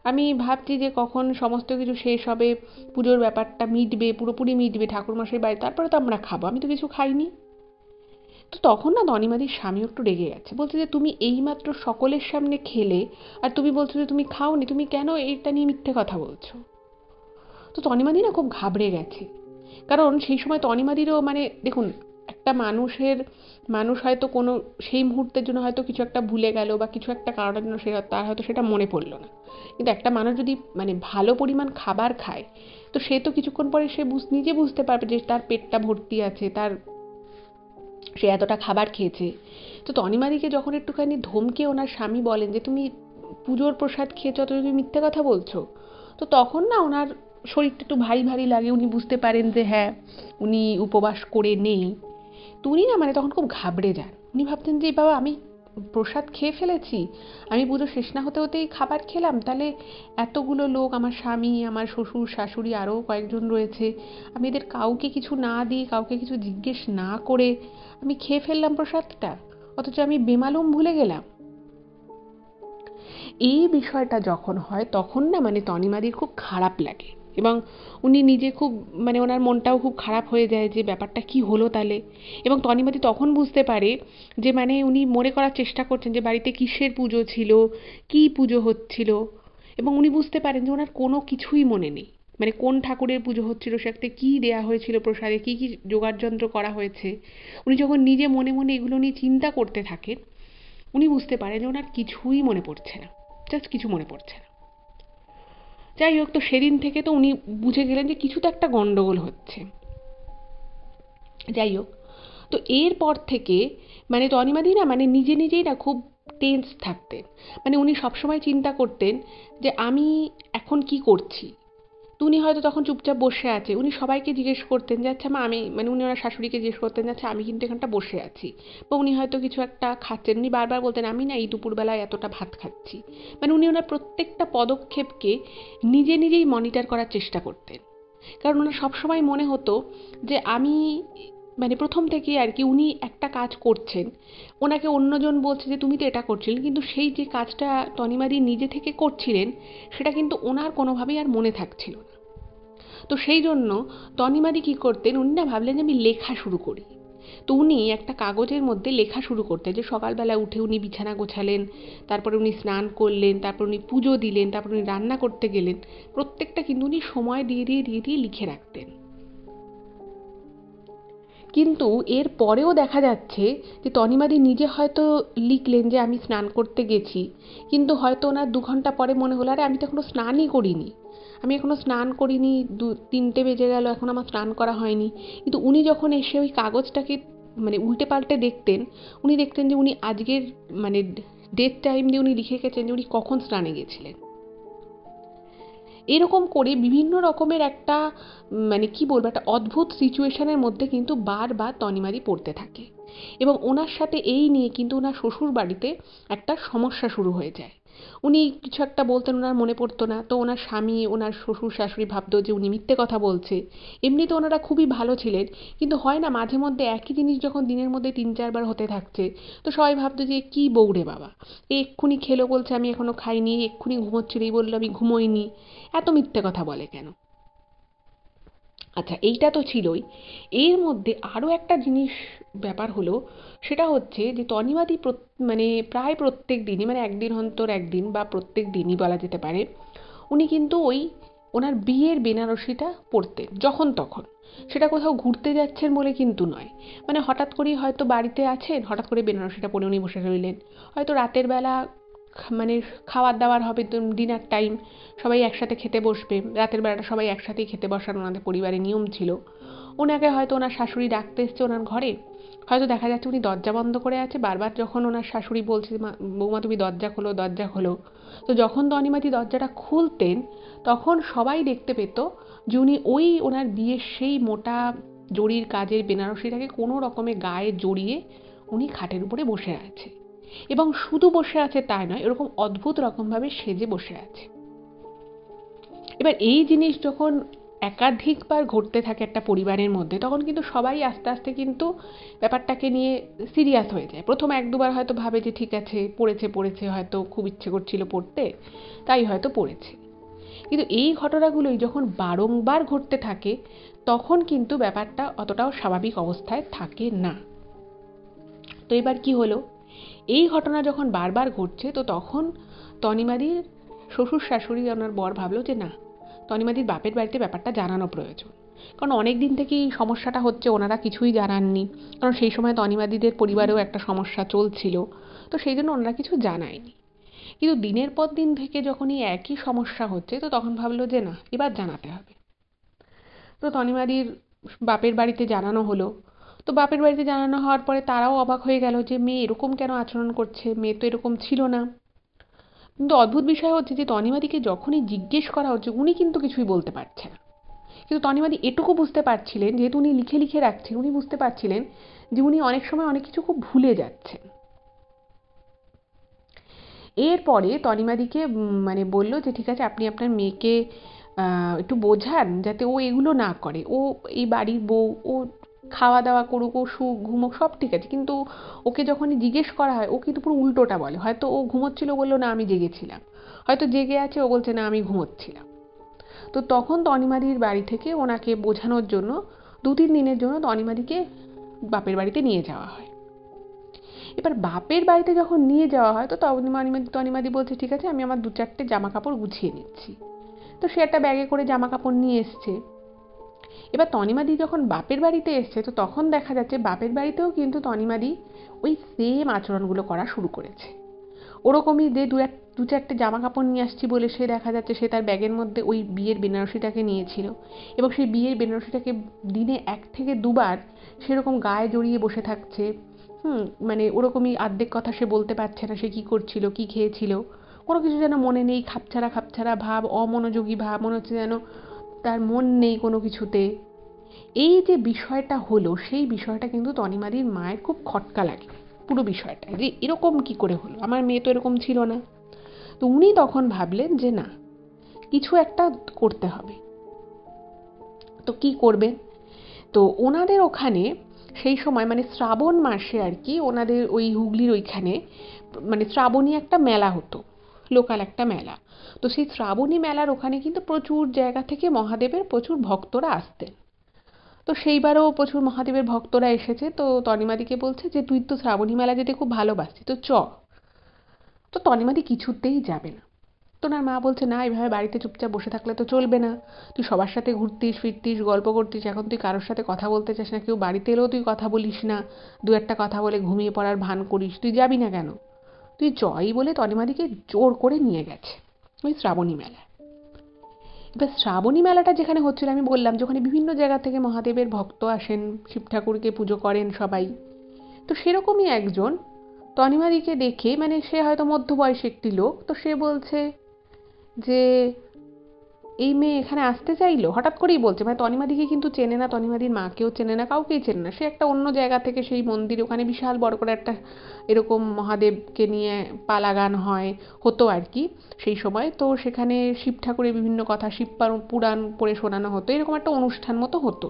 আমি ভাবছি যে কখন সমস্ত কিছু শেষ হবে, পুজোর ব্যাপারটা মিটবে, পুরোপুরি মিটবে, ঠাকুরমশাই বাড়ি, তারপরে তো আমরা খাবো, আমি তো কিছু খাইনি। তো তখন না তনিমাদির স্বামী একটু রেগে গেছে, বলছে যে তুমি এইমাত্র সকলের সামনে খেলে আর তুমি বলছো যে তুমি খাওনি, তুমি কেন এটা নিয়ে মিথ্যে কথা বলছো? তো তনিমাদি না খুব ঘাবড়ে গেছে, কারণ সেই সময় তনিমাদিরও মানে দেখুন, একটা মানুষ হয়তো কোনো সেই মুহূর্তের জন্য হয়তো কিছু একটা ভুলে গেল বা কিছু একটা কারণের জন্য তার হয়তো সেটা মনে পড়লো না। কিন্তু একটা মানুষ যদি মানে ভালো পরিমাণ খাবার খায় তো সে তো কিছুক্ষণ পরে সে নিজে বুঝতে পারবে যে তার পেটটা ভর্তি আছে, সে এতটা খাবার খেয়েছে। তো তনিমাদিকে যখন একটুখানি ধমকে ওনার স্বামী বলেন যে তুমি পুজোর প্রসাদ খেয়েছো অথচ তুমি মিথ্যে কথা বলছো, তো তখন না ওনার শরীরটা একটু ভারী ভারী লাগে, উনি বুঝতে পারেন যে হ্যাঁ উনি উপবাস করে নেই। তো উনি না মানে তখন খুব ঘাবড়ে যান, উনি ভাবতেন যে বাবা আমি প্রসাদ খেয়ে ফেলেছি, আমি পুজো শেষ না হতে হতেই খাবার খেলাম, তাহলে এতগুলো লোক, আমার স্বামী, আমার শ্বশুর শাশুড়ি, আরও কয়েকজন রয়েছে, আমি এদের কাউকে কিছু না দিয়ে কাউকে কিছু জিজ্ঞেস না করে আমি খেয়ে ফেললাম প্রসাদটা, অথচ আমি বেমালুম ভুলে গেলাম। এই বিষয়টা যখন হয় তখন না মানে তনিমাদির খুব খারাপ লাগে এবং উনি নিজে খুব মানে ওনার মনটাও খুব খারাপ হয়ে যায় যে ব্যাপারটা কি হলো তাহলে। এবং তনিমাদি তখন বুঝতে পারে যে মানে উনি মনে করার চেষ্টা করছেন যে বাড়িতে কিসের পুজো ছিল, কি পুজো হচ্ছিল, এবং উনি বুঝতে পারেন যে ওনার কোনো কিছুই মনে নেই, মানে কোন ঠাকুরের পুজো হচ্ছিল, সেটাতে কী দেয়া হয়েছিল প্রসাদে, কী কী যোগাড়যন্ত্র করা হয়েছে। উনি যখন নিজে মনে মনে এগুলো নিয়ে চিন্তা করতে থাকেন উনি বুঝতে পারেন যে ওনার কিছুই মনে পড়ছে না, জাস্ট কিছু মনে পড়ছে না। যাই হোক, তো সেদিন থেকে তো উনি বুঝে গেলেন যে কিছু তো একটা গন্ডগোল হচ্ছে। যাই হোক, তো এরপর থেকে মানে তনিমাদি না মানে নিজে নিজেই না খুব টেন্স থাকতেন। মানে উনি সবসময় চিন্তা করতেন যে আমি এখন কি করছি। তো উনি হয়তো তখন চুপচাপ বসে আছে, উনি সবাইকে জিজ্ঞেস করতেন যে আচ্ছা মা আমি, মানে উনি ওনার শাশুড়িকে জিজ্ঞেস করতেন যে আচ্ছা আমি কিন্তু এখানটা বসে আছি, বা উনি হয়তো কিছু একটা খাচ্ছেন, উনি বারবার বলতেন আমি না এই দুপুরবেলায় এতটা ভাত খাচ্ছি। মানে উনি ওনার প্রত্যেকটা পদক্ষেপকে নিজে নিজেই মনিটর করার চেষ্টা করতেন। কারণ ওনার সবসময় মনে হতো যে আমি, মানে প্রথম থেকেই আর কি উনি একটা কাজ করছেন, ওনাকে অন্যজন বলছে যে তুমি তো এটা করছিলেন, কিন্তু সেই যে কাজটা তনিমাদি নিজে থেকে করছিলেন সেটা কিন্তু ওনার কোনোভাবেই আর মনে থাকছিল না। তো সেই জন্য তনিমাদি কী করতেন, উনি না ভাবলেন যে আমি লেখা শুরু করি। তো উনি একটা কাগজের মধ্যে লেখা শুরু করতেন, যে সকালবেলা উঠে উনি বিছানা গোছালেন, তারপরে উনি স্নান করলেন, তারপর উনি পুজো দিলেন, তারপর উনি রান্না করতে গেলেন, প্রত্যেকটা কিন্তু উনি সময় দিয়ে দিয়ে দিয়ে দিয়ে লিখে রাখতেন। কিন্তু এর পরেও দেখা যাচ্ছে যে তনিমাদি নিজে হয়তো লিখলেন যে আমি স্নান করতে গেছি, কিন্তু হয়তো ওনার 2 ঘন্টা পরে মনে হলো আরে আমি তো এখনো স্নানই করিনি, আমি এখনো স্নান করিনি, 3টে বেজে গেল এখন আমার স্নান করা হয়নি। কিন্তু উনি যখন এসে ওই কাগজটাকে মানে উল্টে পাল্টে দেখতেন, উনি দেখতেন যে উনি আজকের মানে ডেট টাইম দিয়ে উনি লিখে গেছেন যে উনি কখন স্নানে গেছিলেন। এরকম করে বিভিন্ন রকমের একটা মানে কি বলবো একটা অদ্ভুত সিচুয়েশনের মধ্যে কিন্তু বারবার তনিমাদি পড়তে থাকে, এবং ওনার সাথে এই নিয়ে কিন্তু ওনার শ্বশুর বাড়িতে একটা সমস্যা শুরু হয়ে যায়। উনি কিছু একটা বলতেন, ওনার মনে পড়তো না, তো ওনার স্বামী ওনার শ্বশুর শাশুড়ি ভাবতো যে উনি মিথ্যে কথা বলছে। এমনিতে ওনারা খুবই ভালো ছিলেন, কিন্তু হয় না মাঝে মধ্যে একই জিনিস যখন দিনের মধ্যে 3-4 বার হতে থাকছে, তো সবাই ভাবতো যে কি বউরে বাবা, এ এক্ষুনি খেলো বলছে আমি এখনো খাইনি, এক্ষুনি ঘুমোচ্ছিল এই বললো আমি ঘুমোইনি, এত মিথ্যে কথা বলে কেন। আচ্ছা এইটা তো ছিলই, এর মধ্যে আরও একটা জিনিস ব্যাপার হলো, সেটা হচ্ছে যে তনিমাদি মানে প্রায় প্রত্যেক দিনই, মানে একদিন অন্তর একদিন বা প্রত্যেক দিনই বলা যেতে পারে, উনি কিন্তু ওই ওনার বিয়ের বেনারসিটা পরতেন যখন তখন। সেটা কোথাও ঘুরতে যাচ্ছেন বলে কিন্তু নয়, মানে হঠাৎ করেই হয়তো বাড়িতে আছেন, হঠাৎ করে বেনারসিটা পরে উনি বসে রইলেন। হয়তো রাতের বেলা মানে খাবার দাবার হবে, ডিনার টাইম, সবাই একসাথে খেতে বসবে, রাতের বেলাটা সবাই একসাথেই খেতে বসার ওনাদের পরিবারের নিয়ম ছিল। ওনাকে হয়তো ওনার শাশুড়ি ডাকতে এসছে ওনার ঘরে, হয়তো দেখা যাচ্ছে উনি দরজা বন্ধ করে আছে, বারবার যখন ওনার শাশুড়ি বলছে বৌমা তুমি দরজা খোলো দরজা খোলো, তো যখন তনিমাদি দরজাটা খুলতেন তখন সবাই দেখতে পেত যে উনি ওই ওনার বিয়ের সেই মোটা জরির কাজের বেনারসিটাকে কোনো রকমে গায়ে জড়িয়ে উনি খাটের উপরে বসে আছে, এবং শুধু বসে আছে তাই নয়, এরকম অদ্ভুত রকমভাবে সেজে বসে আছে। এবার এই জিনিস যখন একাধিকবার ঘটতে থাকে একটা পরিবারের মধ্যে, তখন কিন্তু সবাই আস্তে আস্তে কিন্তু ব্যাপারটাকে নিয়ে সিরিয়াস হয়ে যায়। প্রথম 1-2 বার হয়তো ভাবে যে ঠিক আছে পড়েছে পড়েছে, হয়তো খুব ইচ্ছে করছিল পড়তে তাই হয়তো পড়েছে। কিন্তু এই ঘটনাগুলোই যখন বারংবার ঘটতে থাকে তখন কিন্তু ব্যাপারটা অতটাও স্বাভাবিক অবস্থায় থাকে না। তো এবার কি হলো, এই ঘটনা যখন বারবার ঘটছে তো তখন তনিমাদির শ্বশুর শাশুড়ি ওনার বর ভাবলো যে না, তনিমাদির বাপের বাড়িতে ব্যাপারটা জানানো প্রয়োজন। কারণ অনেক দিন থেকেই সমস্যাটা হচ্ছে, ওনারা কিছুই জানাননি, কারণ সেই সময় তনিমাদিদের পরিবারেও একটা সমস্যা চলছিল, তো সেই জন্য ওনারা কিছু জানায়নি। কিন্তু দিনের পর দিন থেকে যখন এই একই সমস্যা হচ্ছে তো তখন ভাবলো যে না এবার জানাতে হবে। তো তনিমাদির বাপের বাড়িতে জানানো হলো। তো বাপের বাড়িতে জানানো হওয়ার পরে তারাও অবাক হয়ে গেল যে মেয়ে এরকম কেন আচরণ করছে, মেয়ে তো এরকম ছিল না। কিন্তু অদ্ভুত বিষয় হচ্ছে যে তনিমাদিকে যখনই জিজ্ঞেস করা হচ্ছে উনি কিন্তু কিছুই বলতে পারছে না। কিন্তু তনিমাদি এটুকু বুঝতে পারছিলেন, যেহেতু উনি লিখে লিখে রাখছেন, উনি বুঝতে পারছিলেন যে উনি অনেক সময় অনেক কিছু খুব ভুলে যাচ্ছেন। এরপরে তনিমাদিকে মানে বলল যে ঠিক আছে আপনি আপনার মেয়েকে একটু বোঝান যাতে ও এগুলো না করে, ও এই বাড়ির বউ, ও খাওয়া দাওয়া করুক, ও ঘুমোক সব ঠিক আছে, কিন্তু ওকে যখনই জিজ্ঞেস করা হয় ও কিন্তু পুরো উল্টোটা বলে। হয়তো ও ঘুমোচ্ছিল বললো না আমি জেগেছিলাম, হয়তো জেগে আছে ও বলছে না আমি ঘুমোচ্ছিলাম। তো তখন তনিমাদির বাড়ি থেকে ওনাকে বোঝানোর জন্য 2-3 দিনের জন্য তনিমাদিকে বাপের বাড়িতে নিয়ে যাওয়া হয়। এবার বাপের বাড়িতে যখন নিয়ে যাওয়া হয় তো তনিমাদি বলছে ঠিক আছে আমি আমার 2-4টে জামা কাপড় গুছিয়ে নিচ্ছি। তো সে একটা ব্যাগে করে জামা কাপড় নিয়ে এসছে। এবার তনিমাদি যখন বাপের বাড়িতে এসছে তো তখন দেখা যাচ্ছে বাপের বাড়িতেও কিন্তু তনিমাদি ওই সেম আচরণগুলো করা শুরু করেছে। ওরকমই যে 2-4টে জামা কাপড় নিয়ে আসছি বলে সে দেখা যাচ্ছে সে তার ব্যাগের মধ্যে ওই বিয়ের বেনারসিটাকে নিয়েছিল, এবং সেই বিয়ের বেনারসিটাকে দিনে 1 থেকে 2 বার সেরকম গায়ে জড়িয়ে বসে থাকছে, মানে ওরকমই আর্ধেক কথা সে বলতে পারছে না, সে কী করছিল, কী খেয়েছিল, কোনো কিছু যেন মনে নেই, খাপছাড়া খাপছাড়া ভাব, অমনোযোগী ভাব, মনে হচ্ছে যেন তার মন নেই কোনো কিছুতে। এই যে বিষয়টা হলো, সেই বিষয়টা কিন্তু তনিমাদির মায়ের খুব খটকা লাগে পুরো বিষয়টা, যে এরকম কি করে হলো, আমার মেয়ে তো এরকম ছিল না। তো উনি তখন ভাবলেন যে না, কিছু একটা করতে হবে। তো কি করবেন? তো ওনাদের ওখানে সেই সময় মানে শ্রাবণ মাসে আর কি, ওনাদের ওই হুগলির ওইখানে মানে শ্রাবণী একটা মেলা হতো, লোকাল একটা মেলা। তো সেই শ্রাবণী মেলার ওখানে কিন্তু প্রচুর জায়গা থেকে মহাদেবের প্রচুর ভক্তরা আসতেন। তো সেইবারও প্রচুর মহাদেবের ভক্তরা এসেছে। তো তনিমাদিকে বলছে যে তুই তো শ্রাবণী মেলা যেতে খুব ভালোবাসি, তো চ। তো তনিমাদি কিছুতেই যাবে না। তো ওনার মা বলছে না, এইভাবে বাড়িতে চুপচাপ বসে থাকলে তো চলবে না, তুই সবার সাথে ঘুরতিস ফিরতিস, গল্প করতিস, এখন তুই কারোর সাথে কথা বলতে চাস না, কেউ বাড়িতে এলেও তুই কথা বলিস না, দু একটা কথা বলে ঘুমিয়ে পড়ার ভান করিস, তুই যাবি না কেন? তুই চই বলে তনিমাদিকে জোর করে নিয়ে গেছে ওই শ্রাবণী মেলায়। এবার শ্রাবণী মেলাটা যেখানে হচ্ছিল, আমি বললাম যে ওখানে বিভিন্ন জায়গা থেকে মহাদেবের ভক্ত আসেন, শিব ঠাকুরকে পুজো করেন সবাই। তো সেরকমই একজন তনিমাদিকে দেখে, মানে সে হয়তো মধ্যবয়সী একটি লোক, তো সে বলছে যে এই মেয়ে এখানে আসতে চাইলো, হঠাৎ করেই বলছে, মানে তনিমাদিকে কিন্তু চেনে না, তনিমাদির মাকেও চেনে না, কাউকেই চেনে না, সে একটা অন্য জায়গা থেকে সেই মন্দির, ওখানে বিশাল বড় করে একটা এরকম মহাদেবকে নিয়ে পালা গান হয়, হতো আর কি সেই সময়। তো সেখানে শিব ঠাকুরের বিভিন্ন কথা, শিব পুরাণ পড়ে শোনানো হতো, এরকম একটা অনুষ্ঠান মতো হতো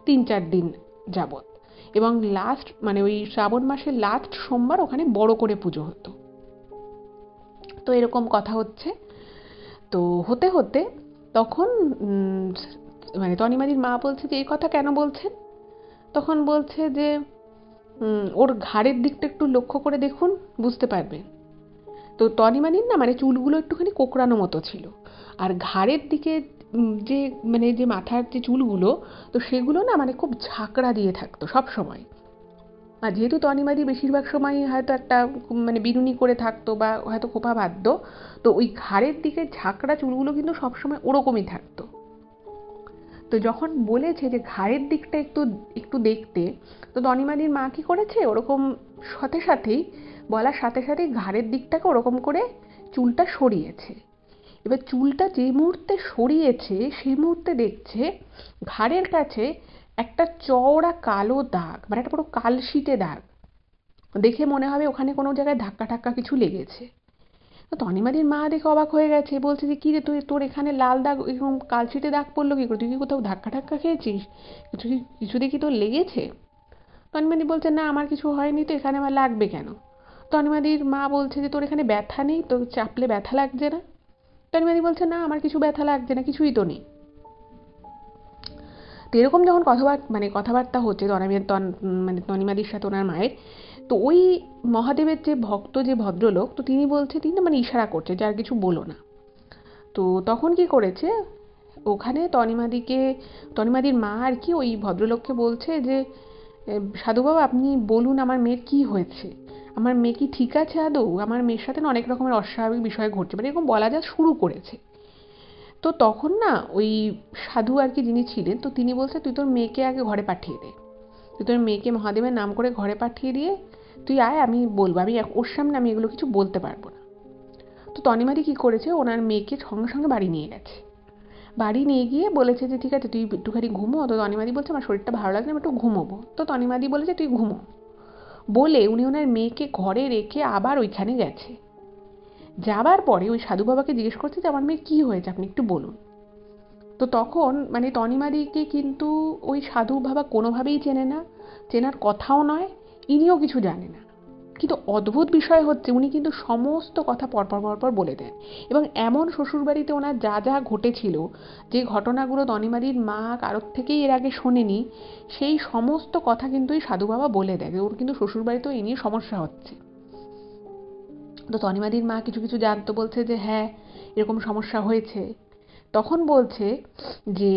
3-4 দিন যাবৎ। এবং লাস্ট মানে ওই শ্রাবণ মাসের লাস্ট সোমবার ওখানে বড় করে পুজো হতো। তো এরকম কথা হচ্ছে। তো হতে হতে তখন মানে তনিমাদির মা বলছে যে এই কথা কেন বলছেন? তখন বলছে যে ওর ঘাড়ের দিকটা একটু লক্ষ্য করে দেখুন, বুঝতে পারবেন। তো তনিমাদির না মানে চুলগুলো একটুখানি কোঁকড়ানো মতো ছিল, আর ঘাড়ের দিকে যে মানে যে মাথার যে চুলগুলো, তো সেগুলো না মানে খুব ঝাঁকড়া দিয়ে থাকতো সব সময়। আর যেহেতু তনিমাদি বেশিরভাগ সময়ই হয়তো একটা মানে বিনুনি করে থাকতো বা হয়তো খোঁপা বাঁধতো, তো ওই ঘাড়ের দিকে ঝাঁকড়া চুলগুলো কিন্তু সবসময় ওরকমই থাকতো। তো যখন বলেছে যে ঘাড়ের দিকটা একটু একটু দেখতে, তো তনিমাদির মা কি করেছে, ওরকম সাথে সাথেই বলার সাথে সাথেই ঘাড়ের দিকটাকে ওরকম করে চুলটা সরিয়েছে। এবার চুলটা যে মুহূর্তে সরিয়েছে সেই মুহূর্তে দেখছে ঘাড়ের কাছে একটা চওড়া কালো দাগ, মানে একটা পুরো কালশিটে দাগ। দেখে মনে হবে ওখানে কোনো জায়গায় ধাক্কা ধাক্কা কিছু লেগেছে। তো তনিমাদির মা দেখে অবাক হয়ে গেছে, বলছে যে কী রে, তুই তোর এখানে লাল দাগ এরকম কালশিটে দাগ পড়লো কী করে, তুই কি কোথাও ধাক্কা ধাক্কা খেয়েছিস, কিছু দেখি তোর লেগেছে? তনিমাদি বলছে না, আমার কিছু হয়নি, তো এখানে আমার লাগবে কেন? তনিমাদির মা বলছে যে তোর এখানে ব্যথা নেই, তোর চাপলে ব্যথা লাগছে না? তনিমাদি বলছে না, আমার কিছু ব্যথা লাগছে না, কিছুই তো নেই। তো এরকম যখন কথাবার্তা হচ্ছে মানে তনিমাদির সাথে ওনার মায়ের, তো ওই মহাদেবের যে ভক্ত, যে ভদ্রলোক, তো তিনি বলছে, তিনি মানে ইশারা করছে যে আর কিছু বলো না। তো তখন কি করেছে, ওখানে তনিমাদির মা আর কি ওই ভদ্রলোককে বলছে যে সাধু বাবা, আপনি বলুন আমার মেয়ের কি হয়েছে, আমার মেয়ে কি ঠিক আছে আদৌ, আমার মেয়ের সাথে না অনেক রকমের অস্বাভাবিক বিষয় ঘটছে, মানে এরকম বলা যা শুরু করেছে। তো তখন না ওই সাধু আর কি যিনি ছিলেন, তো তিনি বলছে তুই তোর মেয়েকে আগে ঘরে পাঠিয়ে দে, তুই তোর মেয়েকে মহাদেবের নাম করে ঘরে পাঠিয়ে দিয়ে তুই আয়, আমি বলবো, আমি ওর সামনে আমি এগুলো কিছু বলতে পারবো না। তো তনিমাদি কি করেছে, ওনার মেয়েকে সঙ্গে সঙ্গে বাড়ি নিয়ে গেছে। বাড়ি নিয়ে গিয়ে বলেছে যে ঠিক আছে তুই একটুখানি ঘুমো। তো তনিমাদি বলছে আমার শরীরটা ভালো লাগছে, আমি একটু ঘুমোবো। তো তনিমাদি বলেছে তুই ঘুমো, বলে উনি ওনার মেয়েকে ঘরে রেখে আবার ওইখানে গেছে। যাবার পরে ওই সাধু বাবাকে জিজ্ঞেস করছে যে আমার মেয়ের কী হয়েছে, আপনি একটু বলুন। তো তখন মানে তনিমাদিকে কিন্তু ওই সাধু বাবা কোনোভাবেই চেনে না, চেনার কথাও নয়, ইনিও কিছু জানে না। কিন্তু অদ্ভুত বিষয় হচ্ছে উনি কিন্তু সমস্ত কথা পরপর পরপর বলে দেন, এবং এমন শ্বশুরবাড়িতে ওনার যা যা ঘটেছিল, যে ঘটনাগুলো তনিমাদির মা কারোর থেকেই এর আগে শোনেনি, সেই সমস্ত কথা কিন্তু এই সাধু বাবা বলে দেয় যে ওর কিন্তু শ্বশুরবাড়িতেও এই নিয়ে সমস্যা হচ্ছে। তো তনিমাদির মা কিছু কিছু জানতো, বলছে যে হ্যাঁ এরকম সমস্যা হয়েছে। তখন বলছে যে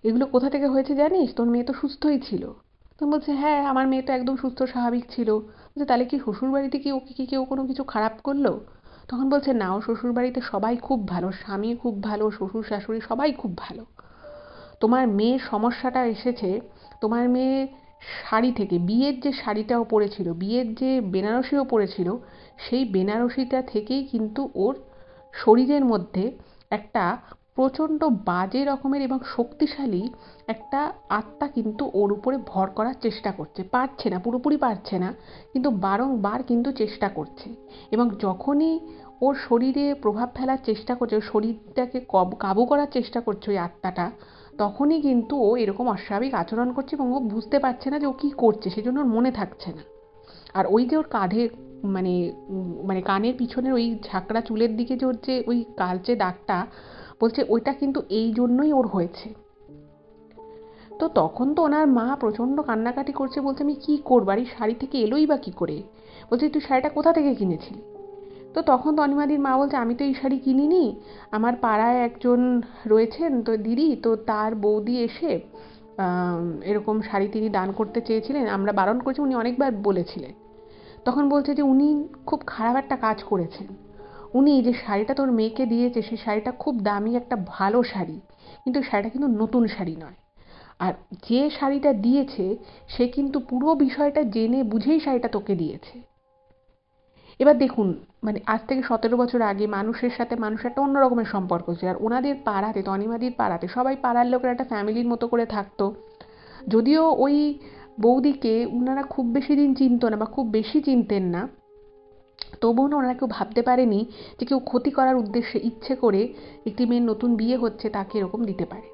এগুলো কোথা থেকে হয়েছে জানিস, তোর মেয়ে তো সুস্থই ছিল। তখন বলছে হ্যাঁ আমার মেয়ে তো একদম সুস্থ স্বাভাবিক ছিল। বলছে তাহলে কি শ্বশুরবাড়িতে কি ওকে কি কেউ কোনো কিছু খারাপ করলো? তখন বলছে না, ও শ্বশুরবাড়িতে সবাই খুব ভালো, স্বামী খুব ভালো, শ্বশুর শাশুড়ি সবাই খুব ভালো। তোমার মেয়ের সমস্যাটা এসেছে, তোমার মেয়ে শাড়ি থেকে, বিয়ের যে শাড়িটাও পরেছিল, বিয়ের যে বেনারসিও পরেছিল, সেই বেনারসিটা থেকেই কিন্তু ওর শরীরের মধ্যে একটা প্রচণ্ড বাজে রকমের এবং শক্তিশালী একটা আত্মা কিন্তু ওর উপরে ভর করার চেষ্টা করছে। পারছে না, পুরোপুরি পারছে না, কিন্তু বারংবার কিন্তু চেষ্টা করছে। এবং যখনই ওর শরীরে প্রভাব ফেলার চেষ্টা করছে, ওর শরীরটাকে কাবু করার চেষ্টা করছে ওই আত্মাটা, তখনই কিন্তু ও এরকম অস্বাভাবিক আচরণ করছে এবং ও বুঝতে পারছে না যে ও কী করছে, সেজন্য ওর মনে থাকছে না। আর ওই যে ওর কাঁধে মানে মানে কানের পিছনের ওই ঝাঁকড়া চুলের দিকে যে ওর যে ওই কালচে দাগটা, বলছে ওইটা কিন্তু এই জন্যই ওর হয়েছে। তো তখন তো ওনার মা প্রচণ্ড কান্নাকাটি করছে, বলছে আমি কী করবো, আর এই শাড়ি থেকে এলোই বা কী করে। বলছে তুই শাড়িটা কোথা থেকে কিনেছিলি? তো তখন তনিমাদির মা বলছে আমি তো এই শাড়ি কিনিনি, আমার পাড়ায় একজন রয়েছেন তো দিদি, তো তার বৌদি এসে এরকম শাড়ি তিনি দান করতে চেয়েছিলেন, আমরা বারণ করেছি, উনি অনেকবার বলেছিলেন। তখন বলছে যে উনি খুব খারাপ একটা কাজ করেছেন। উনি যে শাড়িটা তোর মেয়েকে দিয়েছে সেই শাড়িটা খুব দামি একটা ভালো শাড়ি, কিন্তু শাড়িটা কিন্তু নতুন শাড়ি নয়। আর যে শাড়িটা দিয়েছে সে কিন্তু পুরো বিষয়টা জেনে বুঝেই শাড়িটা তোকে দিয়েছে। এবার দেখুন, মানে আজ থেকে 17 বছর আগে মানুষের সাথে মানুষের একটা অন্য রকমের সম্পর্ক ছিল। আর ওনাদের পাড়াতে, তনিমাদির পাড়াতে সবাই পাড়ার লোকেরা একটা ফ্যামিলির মতো করে থাকতো। যদিও ওই বৌদিকে ওনারা খুব বেশি দিন চিনতো না বা খুব বেশি চিনতেন না, তবুও না ওনারা কেউ ভাবতে পারেনি যে কেউ ক্ষতি করার উদ্দেশ্যে ইচ্ছে করে একটি মেয়ের নতুন বিয়ে হচ্ছে তাকে এরকম দিতে পারে।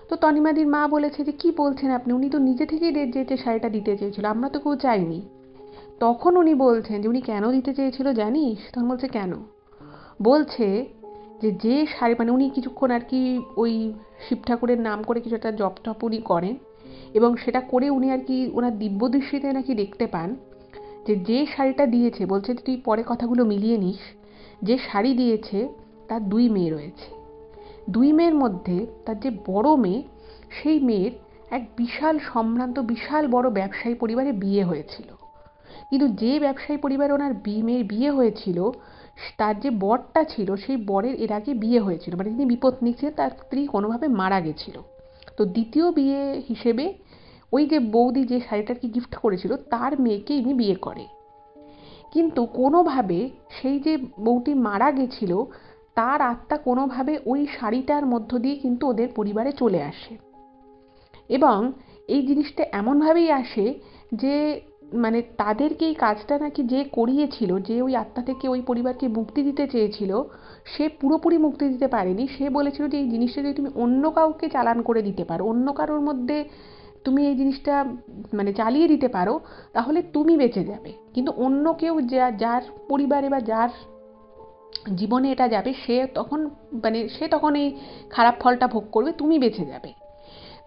তো তনিমাদির মা বলেছে যে কি বলছেন আপনি, উনি তো নিজে থেকেই যে শাড়িটা দিতে চেয়েছিল, আমরা তো কেউ চাইনি। তখন উনি বলছেন যে উনি কেন দিতে চেয়েছিল জানিস? তখন বলছে কেন? বলছে যে যে শাড়ি, মানে উনি কিছুক্ষণ আর কি ওই শিব ঠাকুরের নাম করে কিছু একটা জপ টপ উনি করেন, এবং সেটা করে উনি আর কি ওনার দিব্য দৃষ্টিতে নাকি দেখতে পান যে যে শাড়িটা দিয়েছে, বলছে তুই পরে কথাগুলো মিলিয়ে নিস, যে শাড়ি দিয়েছে তার 2 মেয়ে রয়েছে। 2 মেয়ের মধ্যে তার যে বড় মেয়ে, সেই মেয়ের এক বিশাল সম্ভ্রান্ত বিশাল বড় ব্যবসায়ী পরিবারে বিয়ে হয়েছিল। কিন্তু যে ব্যবসায়ী পরিবারে ওনার মেয়ের বিয়ে হয়েছিল, তার যে বরটা ছিল সেই বরের এর আগে বিয়ে হয়েছিল, মানে তিনি বিপত্নী ছিলেন, তার স্ত্রী কোনোভাবে মারা গেছিল। তো দ্বিতীয় বিয়ে হিসেবে ওই যে বৌদি যে শাড়িটার কি গিফট করেছিল তার মেয়েকে ইনি বিয়ে করে। কিন্তু কোনোভাবে সেই যে বউটি মারা গেছিল তার আত্মা কোনোভাবে ওই শাড়িটার মধ্য দিয়ে কিন্তু ওদের পরিবারে চলে আসে। এবং এই জিনিসটা এমনভাবেই আসে যে মানে তাদেরকে এই কাজটা নাকি যে করিয়েছিল, যে ওই আত্মা থেকে ওই পরিবারকে মুক্তি দিতে চেয়েছিল, সে পুরোপুরি মুক্তি দিতে পারেনি। সে বলেছিল যে এই জিনিসটা যদি তুমি অন্য কাউকে চালান করে দিতে পারো, অন্য কারোর মধ্যে তুমি এই জিনিসটা মানে চালিয়ে দিতে পারো, তাহলে তুমি বেঁচে যাবে, কিন্তু অন্য কেউ যার পরিবারে বা যার জীবনে এটা যাবে সে তখন এই খারাপ ফলটা ভোগ করবে, তুমি বেঁচে যাবে।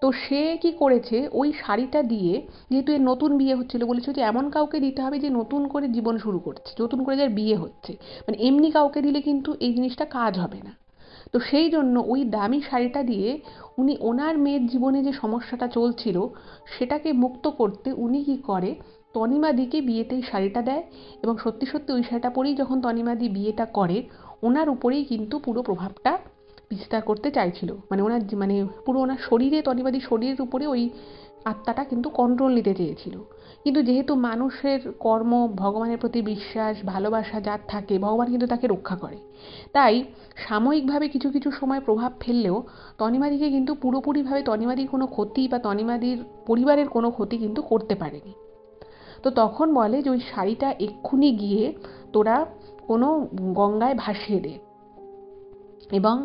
তো সে কি করেছে, ওই শাড়িটা দিয়ে, যেহেতু এর নতুন বিয়ে হচ্ছিল, বলেছিল যে এমন কাউকে দিতে হবে যে নতুন করে জীবন শুরু করছে, নতুন করে যার বিয়ে হচ্ছে, মানে এমনি কাউকে দিলে কিন্তু এই জিনিসটা কাজ হবে না। তো সেই জন্য ওই দামি শাড়িটা দিয়ে উনি ওনার মেয়ের জীবনে যে সমস্যাটা চলছিল সেটাকে মুক্ত করতে উনি কি করে, তনিমাদিকে বিয়েতে এই শাড়িটা দেয়। এবং সত্যি সত্যি ওই শাড়িটা পরেই যখন তনিমাদি বিয়েটা করে, ওনার উপরেই কিন্তু পুরো প্রভাবটা বিস্তার করতে চাইছিল, মানে ওনার মানে পুরো ওনার শরীরে, তনিবাদীর শরীরের উপরে ওই আত্মাটা কিন্তু কন্ট্রোল নিতে চেয়েছিল। কিন্তু যেহেতু মানুষের কর্ম, ভগবানের প্রতি বিশ্বাস ভালোবাসা যার থাকে, ভগবান কিন্তু তাকে রক্ষা করে। তাই সাময়িকভাবে কিছু কিছু সময় প্রভাব ফেললেও তনিমাদিকে কিন্তু পুরোপুরিভাবে তনিমাদির কোনো ক্ষতি বা তনিমাদির পরিবারের কোনো ক্ষতি কিন্তু করতে পারেনি। তো তখন বলে যে ওই শাড়িটা এক্ষুনি গিয়ে তোরা কোনো গঙ্গায় ভাসিয়ে দে। এবং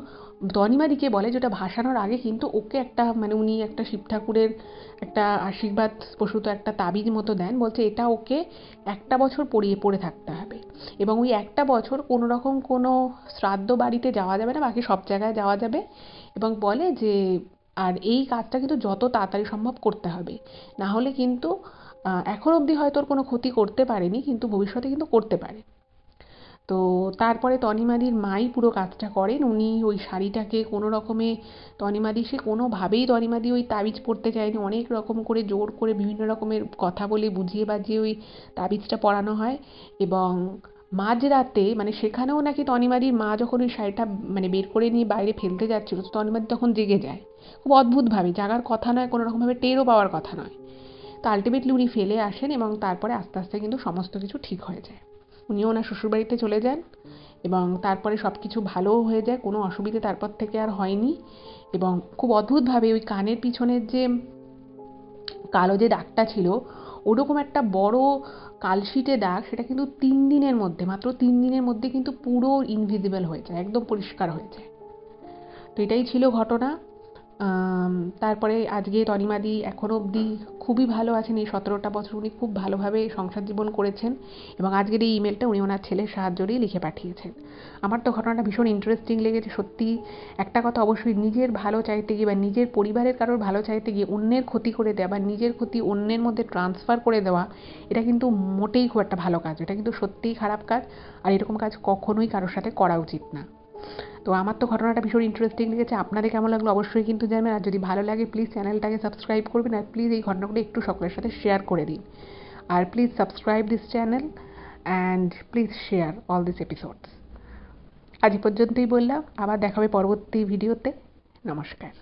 তনিমাদিকে বলে যে ওটা ভাসানোর আগে কিন্তু ওকে একটা, মানে উনি একটা শিব ঠাকুরের একটা আশীর্বাদ প্রসূত একটা তাবিজ মতো দেন, বলছে এটা ওকে 1টা বছর পরে থাকতে হবে। এবং ওই 1টা বছর কোনো রকম কোনো শ্রাদ্ধ বাড়িতে যাওয়া যাবে না, বাকি সব জায়গায় যাওয়া যাবে। এবং বলে যে আর এই কাজটা কিন্তু যত তাড়াতাড়ি সম্ভব করতে হবে, না হলে কিন্তু এখন অবধি হয়তো ওর কোনো ক্ষতি করতে পারেনি, কিন্তু ভবিষ্যতে কিন্তু করতে পারে। তো তারপরে তনিমাদির মাই পুরো কাজটা করেন। উনি ওই শাড়িটাকে কোনো রকমে, সে কোনোভাবেই তনিমাদি ওই তাবিজ পরতে চায়নি, অনেক রকম করে জোর করে বিভিন্ন রকমের কথা বলে বুঝিয়ে বাজিয়ে ওই তাবিজটা পরানো হয়। এবং মাঝরাতে, মানে সেখানেও নাকি তনিমাদির মা যখন ওই শাড়িটা মানে বের করে নিয়ে বাইরে ফেলতে যাচ্ছিল, তনিমাদি তখন জেগে যায়। খুব অদ্ভুতভাবে, জাগার কথা নয়, কোনো রকমভাবে টেরও পাওয়ার কথা নয়। তো আলটিমেটলি উনি ফেলে আসেন এবং তারপরে আস্তে আস্তে কিন্তু সমস্ত কিছু ঠিক হয়ে যায়। উনিও ওনার শ্বশুরবাড়িতে চলে যান এবং তারপরে সব কিছু ভালোও হয়ে যায়, কোনো অসুবিধে তারপর থেকে আর হয়নি। এবং খুব অদ্ভুতভাবে ওই কানের পিছনের যে কালো যে দাগটা ছিল, ওরকম একটা বড় কালশিটে দাগ, সেটা কিন্তু 3 দিনের মধ্যে, মাত্র 3 দিনের মধ্যে কিন্তু পুরো ইনভিজিবল হয়ে যায়, একদম পরিষ্কার হয়ে যায়। তো এটাই ছিল ঘটনা। তারপরে আজকে তনিমাদি এখনও অবধি খুবই ভালো আছেন। এই 17টা বছর উনি খুব ভালোভাবে সংসার জীবন করেছেন এবং আজকের এই ইমেলটা উনি ওনার ছেলের সাহায্যেই লিখে পাঠিয়েছেন। আমার তো ঘটনাটা ভীষণ ইন্টারেস্টিং লেগেছে সত্যি। একটা কথা অবশ্যই, নিজের ভালো চাইতে গিয়ে বা নিজের পরিবারের কারোর ভালো চাইতে গিয়ে অন্যের ক্ষতি করে দেওয়া বা নিজের ক্ষতি অন্যের মধ্যে ট্রান্সফার করে দেওয়া, এটা কিন্তু মোটেই খুব একটা ভালো কাজ, এটা কিন্তু সত্যিই খারাপ কাজ। আর এরকম কাজ কখনোই কারোর সাথে করা উচিত না। তো আমার তো ঘটনাটা ভীষণ ইন্টারেস্টিং লেগেছে, আপনাদের কেমন লাগলো অবশ্যই কিন্তু জানাবেন। আর যদি ভালো লাগে প্লিজ চ্যানেলটাকে সাবস্ক্রাইব করবেন, আর প্লিজ এই ঘটনাগুলো একটু সকলের সাথে শেয়ার করে দিন। আর please subscribe this channel and please share all this episodes. আজ পর্যন্তই বললাম, আবার দেখা হবে পরবর্তী ভিডিওতে। নমস্কার।